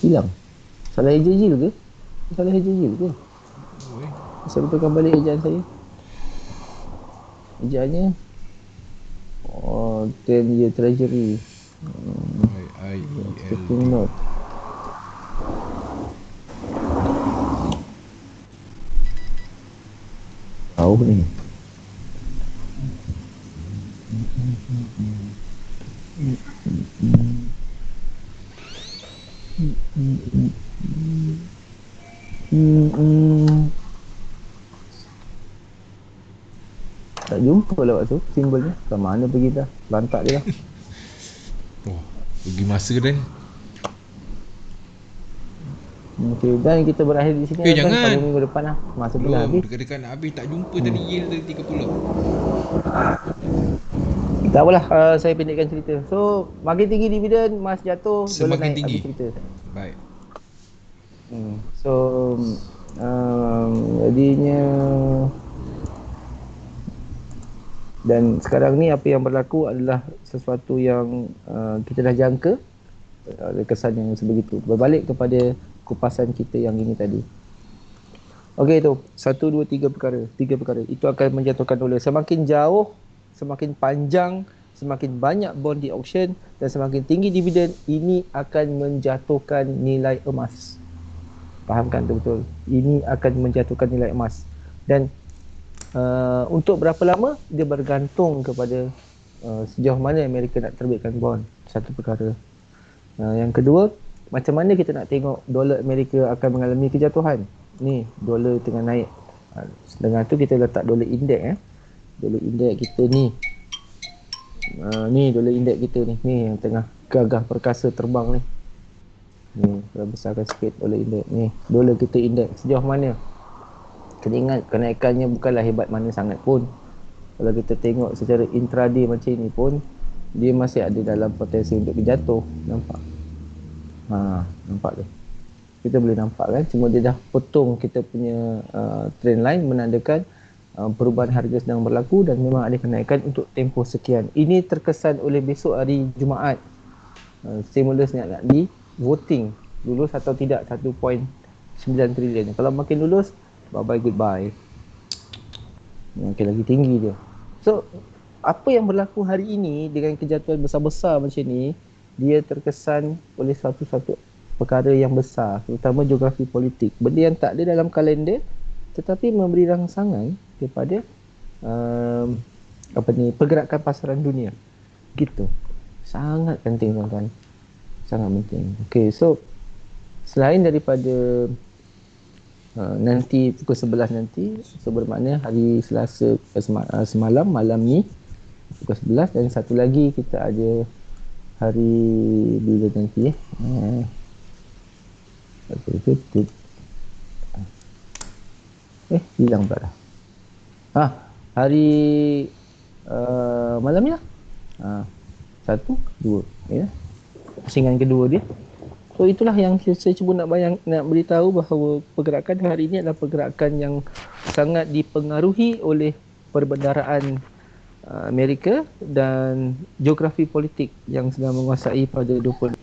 Hilang. Salah ejaan ke? Saya betulkan balik ejaan saya. Ejaannya 10 year treasury. Taking note. Tahu ni. Tak jumpa lah waktu simbolnya. Ke mana pergi dah? Lantak dia lah. Pergi masa dah ni. Okay, dan kita berakhir di sini. Jangan. Pada minggu depan lah. Masa bila habis. Dekat-dekat nak habis tak jumpa tadi yield 30. Tak apalah, saya pendekkan cerita. So, makin tinggi dividen, emas jatuh, dolar Semakin naik. tinggi. Habis cerita. Baik. So, jadinya dan sekarang ni apa yang berlaku adalah sesuatu yang kita dah jangka, ada kesan yang sebegitu. Berbalik kepada kupasan kita yang ini tadi. Okey tu, 1, 2, 3 perkara. 3 perkara. Itu akan menjatuhkan dolar. Semakin jauh, semakin panjang, semakin banyak bond di auction dan semakin tinggi dividen, ini akan menjatuhkan nilai emas. Fahamkan tu betul. Ini akan menjatuhkan nilai emas. Dan untuk berapa lama, dia bergantung kepada sejauh mana Amerika nak terbitkan bond. Satu perkara. Yang kedua, macam mana kita nak tengok dolar Amerika akan mengalami kejatuhan. Ni, dolar tengah naik. Dengan tu kita letak dolar indeks. Dolar indeks kita ni. Ni dolar indeks kita ni. Ni yang tengah gagah perkasa terbang ni. Ni, kita besarkan sikit dolar indeks ni. Dolar kita indeks sejauh mana? Kena ingat kenaikannya bukanlah hebat mana sangat pun. Kalau kita tengok secara intraday macam ni pun, dia masih ada dalam potensi untuk berjatuh. Nampak? Nampak tu. Kita boleh nampak kan, cuma dia dah potong kita punya trend line menandakan perubahan harga sedang berlaku dan memang ada kenaikan untuk tempoh sekian. Ini terkesan oleh besok hari Jumaat. Stimulus nak di voting, lulus atau tidak 1.9 trilion. Kalau makin lulus, bye-bye goodbye. Makin lagi tinggi dia. So, apa yang berlaku hari ini dengan kejatuhan besar-besar macam ni, dia terkesan oleh satu-satu perkara yang besar, terutama geografi politik. Benda yang tak ada dalam kalender tetapi memberi rangsangan kepada pergerakan pasaran dunia. Gitu. Sangat penting tuan-tuan. Sangat penting. Okey, so selain daripada nanti pukul 11 nanti, so bermakna hari Selasa semalam, malam ni pukul 11, dan satu lagi kita ada hari bila nanti hilang pula dah. Hari malam ni lah. 1, 2 ya. Pusingan kedua dia. So itulah yang saya cuba nak beritahu bahawa pergerakan hari ini adalah pergerakan yang sangat dipengaruhi oleh perbendaraan Amerika dan geografi politik yang sedang menguasai pada 20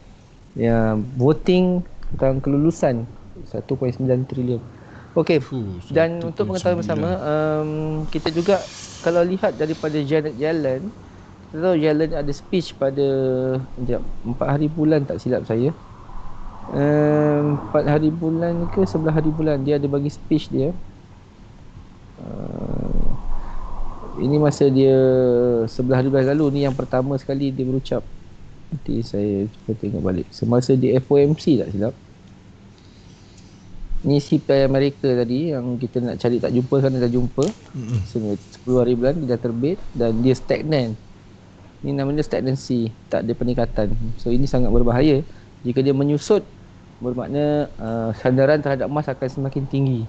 voting tentang kelulusan 1.9 trilion. Okey. Dan untuk mengetahui bersama, kita juga kalau lihat daripada Janet Yellen, kita tahu Yellen ada speech pada 4 hari bulan tak silap saya. 4 hari bulan ke 11 hari bulan dia ada bagi speech dia. Ini masa dia 11 hari bulan lalu ni yang pertama sekali dia berucap. Nanti saya cuba tengok balik. Semasa di FOMC tak silap. Ni CPI Amerika tadi yang kita nak cari tak jumpa, sekarang dah jumpa. 10 hari bulan dia dah terbit dan dia stagnan. Ni namanya stagnancy, tak ada peningkatan. So ini sangat berbahaya. Jika dia menyusut, bermakna sandaran terhadap emas akan semakin tinggi.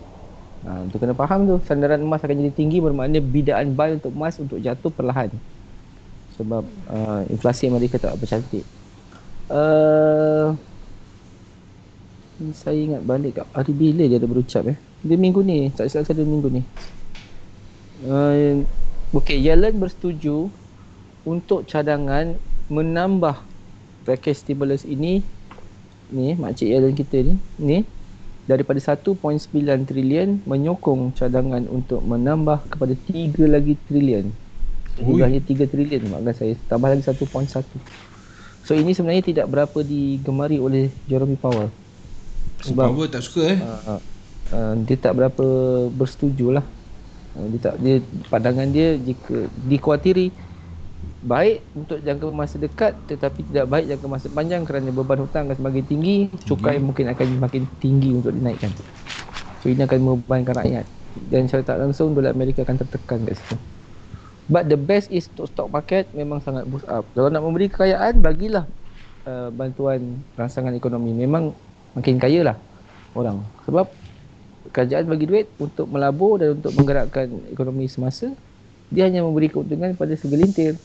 Untuk kena faham tu, sandaran emas akan jadi tinggi bermakna bidaan buy untuk emas untuk jatuh perlahan. Sebab inflasi Amerika tak apa cantik. Saya ingat balik kat hari bila dia ada berucap dia minggu ni, tak silap saya minggu ni. Okey, Yellen bersetuju untuk cadangan menambah package stimulus ini. Ni makcik Yellen kita ni daripada 1.9 trilion menyokong cadangan untuk menambah kepada 3 lagi trilion. Sehingga 3 trilion maksud saya, tambah lagi 1.1. So ini sebenarnya tidak berapa digemari oleh Jerome Powell. Sebab Powell tak suka dia tak berapa bersetujulah. Dia pandangan dia jika dikuatiri baik untuk jangka masa dekat tetapi tidak baik jangka masa panjang kerana beban hutang akan semakin tinggi, cukai mungkin akan semakin tinggi untuk dinaikkan. So ini akan membebankan rakyat dan secara tak langsung dolar Amerika akan tertekan kat situ. But the best is untuk stock market memang sangat boost up. Kalau nak memberi kekayaan, bagilah bantuan rangsangan ekonomi. Memang makin kaya lah orang. Sebab kerajaan bagi duit untuk melabur dan untuk menggerakkan ekonomi semasa. Dia hanya memberi keuntungan pada segelintir.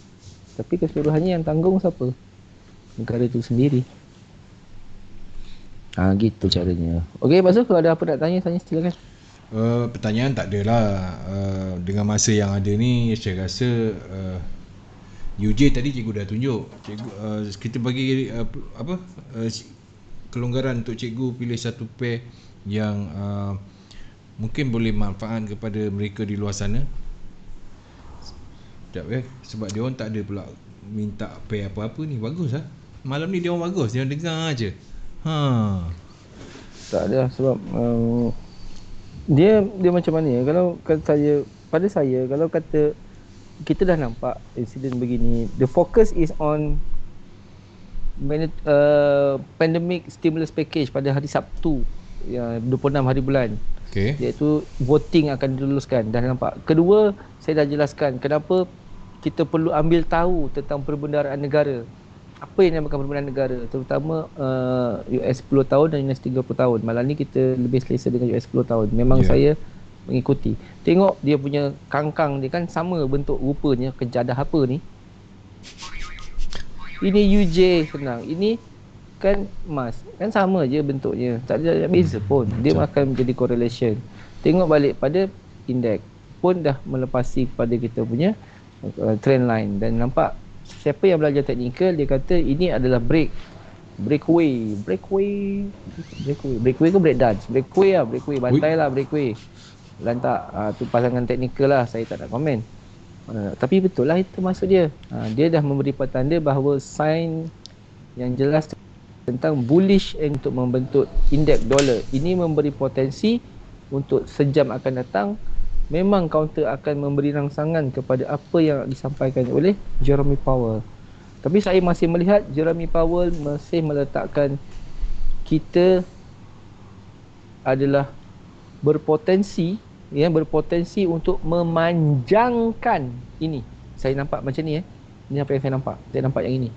Tapi keseluruhannya yang tanggung siapa? Negara itu sendiri. Gitu caranya. Okey, Pak Su, kalau ada apa nak tanya silakan. Pertanyaan tak adalah. Dengan masa yang ada ni, saya rasa UJ tadi cikgu dah tunjuk. Cikgu, kita bagi kelonggaran untuk cikgu pilih satu pair yang mungkin boleh manfaat kepada mereka di luar sana. Sekejap sebab dia orang tak ada pula minta pair apa-apa ni. Bagus lah. Malam ni dia orang bagus, dia orang dengar aje. Tak ada sebab dia macam mana ya, kalau kata pada saya kalau kata kita dah nampak insiden begini, the focus is on pandemic stimulus package pada hari Sabtu, 26 hari bulan. Okay. Iaitu voting akan diluluskan. Dah nampak. Kedua, saya dah jelaskan kenapa kita perlu ambil tahu tentang perbendaharaan negara. Apa yang dinamakan perbendaharaan negara, terutama US 10 tahun dan US 30 tahun. Malam ni kita lebih selesa dengan US 10 tahun. Memang saya mengikuti. Tengok dia punya kangkang dia kan sama bentuk rupanya, kejadah apa ni. Ini UJ senang. Ini kan emas. Kan sama je bentuknya. Tak ada beza pun. Dia akan menjadi correlation. Tengok balik pada indeks pun dah melepasi kepada kita punya trend line. Dan nampak siapa yang belajar teknikal, dia kata ini adalah breakaway ke break dance? Breakaway, bantai lah breakaway. Lantak, tu pasangan teknikal lah, saya tak nak komen. Tapi betul lah itu maksud dia. Dia dah memberi petanda bahawa sign yang jelas tentang bullish untuk membentuk indeks dolar. Ini memberi potensi untuk sejam akan datang. Memang counter akan memberi rangsangan kepada apa yang disampaikan oleh Jeremy Powell. Tapi saya masih melihat Jeremy Powell masih meletakkan kita adalah berpotensi untuk memanjangkan ini. Saya nampak macam ni Ini apa yang saya nampak. Saya nampak yang ini.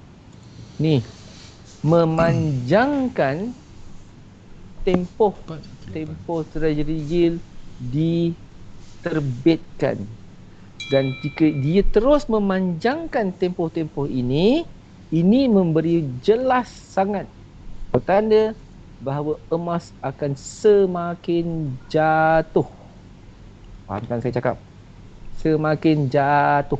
Ni. Memanjangkan tempoh treasury yield diterbitkan. Dan jika dia terus memanjangkan tempoh-tempoh ini memberi jelas sangat petanda bahawa emas akan semakin jatuh. Fahamkan saya cakap? Semakin jatuh.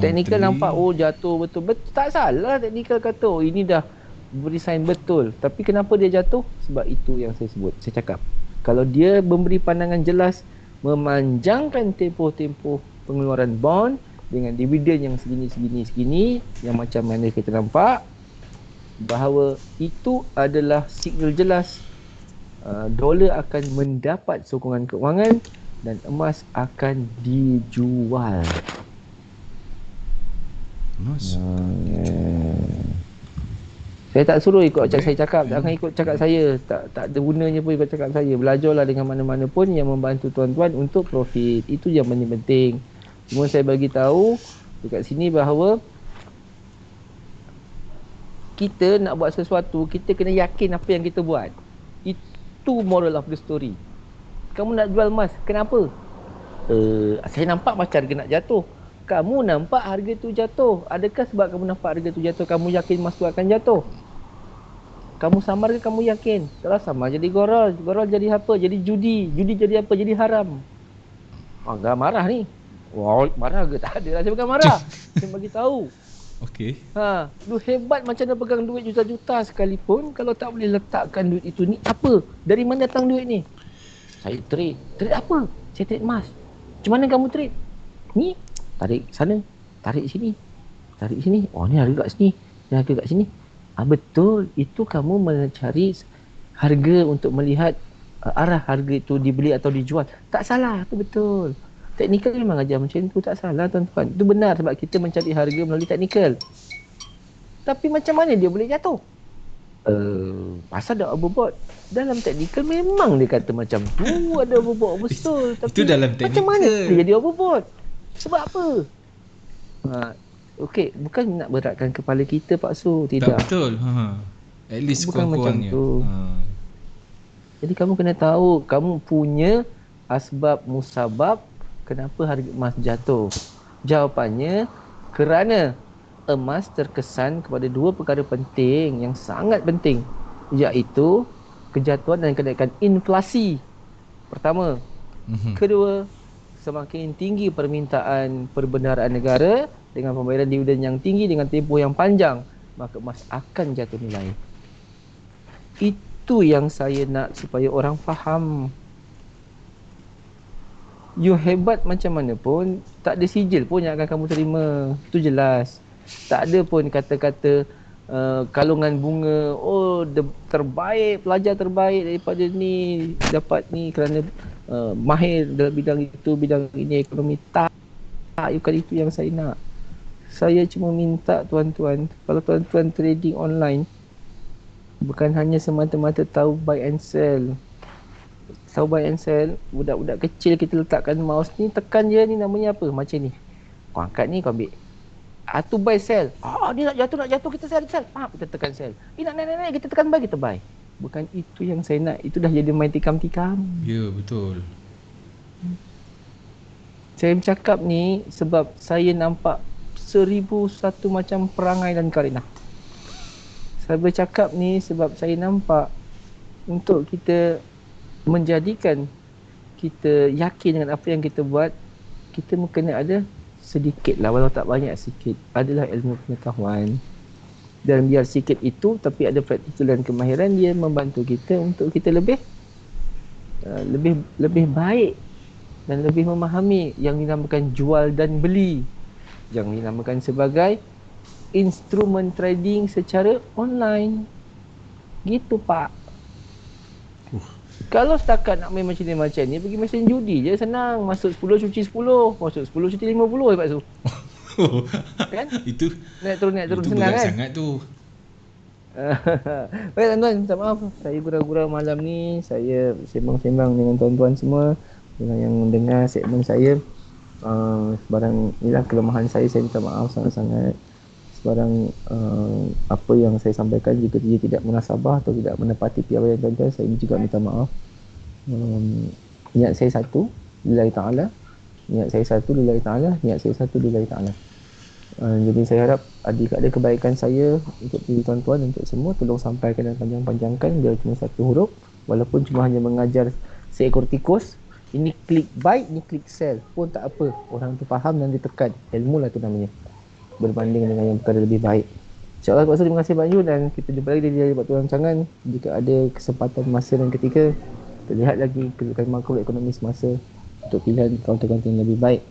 Teknikal nampak jatuh betul. Tak salah teknikal kata ini dah beri sign betul. Tapi kenapa dia jatuh? Sebab itu yang saya sebut. Saya cakap, kalau dia memberi pandangan jelas, memanjangkan tempoh-tempoh pengeluaran bond dengan dividen yang segini, yang macam mana kita nampak, bahawa itu adalah signal jelas dolar akan mendapat sokongan keuangan dan emas akan dijual. Saya tak suruh ikut cakap saya cakap. Jangan ikut cakap saya. Tak ada gunanya pun ikut cakap saya. Belajarlah dengan mana-mana pun yang membantu tuan-tuan untuk profit. Itu yang paling penting. Cuma saya bagi tahu dekat sini bahawa kita nak buat sesuatu, kita kena yakin apa yang kita buat. Itu moral of the story. Kamu nak jual emas, kenapa? Saya nampak macam harga nak jatuh. Kamu nampak harga tu jatuh. Adakah sebab kamu nampak harga tu jatuh, kamu yakin emas tu akan jatuh? Kamu samar ke kamu yakin? Kalau samar jadi gorol. Gorol jadi apa? Jadi judi. Judi jadi apa? Jadi haram. Agak marah ni. Wah, marah ke? Tak ada lah. Saya bukan marah. Saya bagi tahu. Okey. Lu hebat macam mana pegang duit juta-juta sekalipun, kalau tak boleh letakkan duit itu ni apa? Dari mana datang duit ni? Saya trade. Trade apa? Saya trade emas. Macam mana kamu trade? Ni, tarik sana, tarik sini. Tarik sini. Oh, ni harga kat sini. Ni harga kat sini. Betul. Itu kamu mencari harga untuk melihat arah harga itu dibeli atau dijual. Tak salah. Itu betul. Teknikal memang ajar macam tu, tak salah tuan-tuan. Itu benar sebab kita mencari harga melalui teknikal. Tapi macam mana dia boleh jatuh? Pasal ada overbought. Dalam teknikal memang dia kata macam tu, ada overbought betul. Tapi itu dalam teknikal. Macam mana dia jadi overbought? Sebab apa? Okey, bukan nak beratkan kepala kita Pak Su, tidak. Tak betul. At least bukan macam tu. Jadi kamu kena tahu kamu punya asbab musabab kenapa harga emas jatuh. Jawapannya kerana emas terkesan kepada dua perkara penting yang sangat penting, iaitu kejatuhan dan kenaikan inflasi. Pertama. Kedua, semakin tinggi permintaan perbendaharaan negara dengan pembayaran dividen yang tinggi dengan tempoh yang panjang, maka emas akan jatuh nilai. Itu yang saya nak supaya orang faham. You hebat macam mana pun, tak ada sijil pun yang akan kamu terima. Itu jelas. Tak ada pun kata-kata kalungan bunga, terbaik, pelajar terbaik daripada ni, dapat ni kerana mahir dalam bidang itu, bidang ini, ekonomi. Tak, bukan itu yang saya nak. Saya cuma minta tuan-tuan, kalau tuan-tuan trading online, bukan hanya semata-mata tahu buy and sell. Tahu buy and sell, budak-budak kecil kita letakkan mouse ni, tekan je ni namanya apa, macam ni. Kau angkat ni, kau ambil. Tu buy sell. Dia nak jatuh, kita sell. Kita tekan sell. Nak naik, kita tekan buy, kita buy. Bukan itu yang saya nak. Itu dah jadi main tikam-tikam. Ya, betul. Saya bercakap ni sebab saya nampak 1001 macam perangai dan karenah. Saya bercakap ni sebab saya nampak untuk kita menjadikan kita yakin dengan apa yang kita buat, kita kena ada sedikit lah, walau tak banyak, sikit adalah ilmu pengetahuan. Dan biar sikit itu tapi ada praktikal dan kemahiran, dia membantu kita untuk kita lebih baik dan lebih memahami yang dinamakan jual dan beli, yang dinamakan sebagai instrumen trading secara online. Gitu Pak. Kalau setakat nak main macam ni, pergi mesin judi je senang. Masuk 10 cuci 10, masuk 10 cuci 50 hebat tu. Kan? Itu naik turun itu senang kan? Sangat tu. Baik tuan-tuan, minta maaf saya gurau-gurau malam ni. Saya sembang-sembang dengan tuan-tuan semua, dengan yang mendengar segmen saya. Sebarang inilah kelemahan saya minta maaf sangat-sangat. Sebarang apa yang saya sampaikan jika dia tidak munasabah atau tidak menepati piawaian tuan-tuan, saya juga minta maaf. Niat saya satu lillahi ta'ala, niat saya satu lillahi ta'ala. Jadi saya harap ada kebaikan saya untuk diri tuan-tuan, untuk semua, tolong sampaikan dan panjang-panjangkan. Dia cuma satu huruf, walaupun cuma hanya mengajar seekor tikus. Ini klik buy, ini klik sell pun tak apa, orang tu faham dan ditekan. Ilmu lah tu namanya, berbanding dengan yang perkara lebih baik. InsyaAllah Pak Su, terima kasih banyak dan kita jumpa lagi di Waktu Rancangan. Jika ada kesempatan, masa dan ketika, terlihat lagi kedudukan makro ekonomi semasa untuk pilihan kaunter-kaunter yang lebih baik.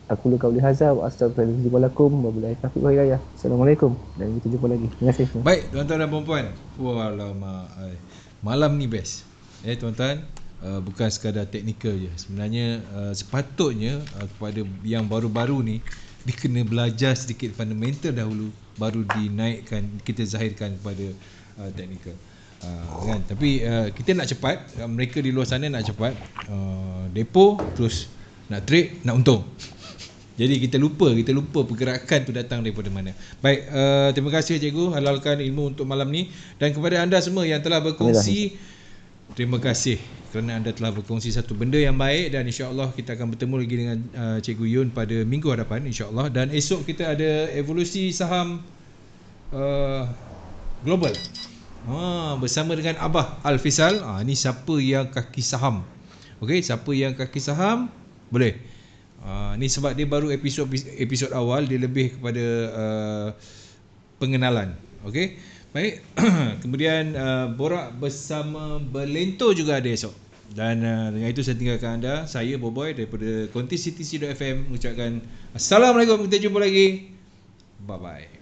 Aku lu qauli hadza wa astaghfirullahi wa lakum wa billahi taufiq wa hidayah. Assalamualaikum dan kita jumpa lagi. Terima kasih. Baik tuan-tuan dan puan-puan. Malam ni best. Tuan-tuan, bukan sekadar teknikal je. Sebenarnya sepatutnya kepada yang baru-baru ni dia kena belajar sedikit fundamental dahulu, baru dinaikkan, kita zahirkan kepada teknikal. Kan? Tapi kita nak cepat, mereka di luar sana nak cepat, depo terus nak trade, nak untung. Jadi kita lupa pergerakan tu datang daripada mana. Baik, terima kasih cikgu halalkan ilmu untuk malam ni, dan kepada anda semua yang telah berkongsi, terima kasih kerana anda telah berkongsi satu benda yang baik, dan insya-Allah kita akan bertemu lagi dengan Cikgu Yun pada minggu hadapan insya-Allah. Dan esok kita ada evolusi saham global. Bersama dengan Abah Al-Fisal. Ni siapa yang kaki saham. Okey, siapa yang kaki saham boleh. Ni sebab dia baru episod awal, dia lebih kepada pengenalan. Okey. Baik. Kemudian borak bersama Berlento juga ada esok. Dan dengan itu saya tinggalkan anda. Saya Boboy daripada Konti CTC.FM mengucapkan Assalamualaikum. Kita jumpa lagi. Bye bye.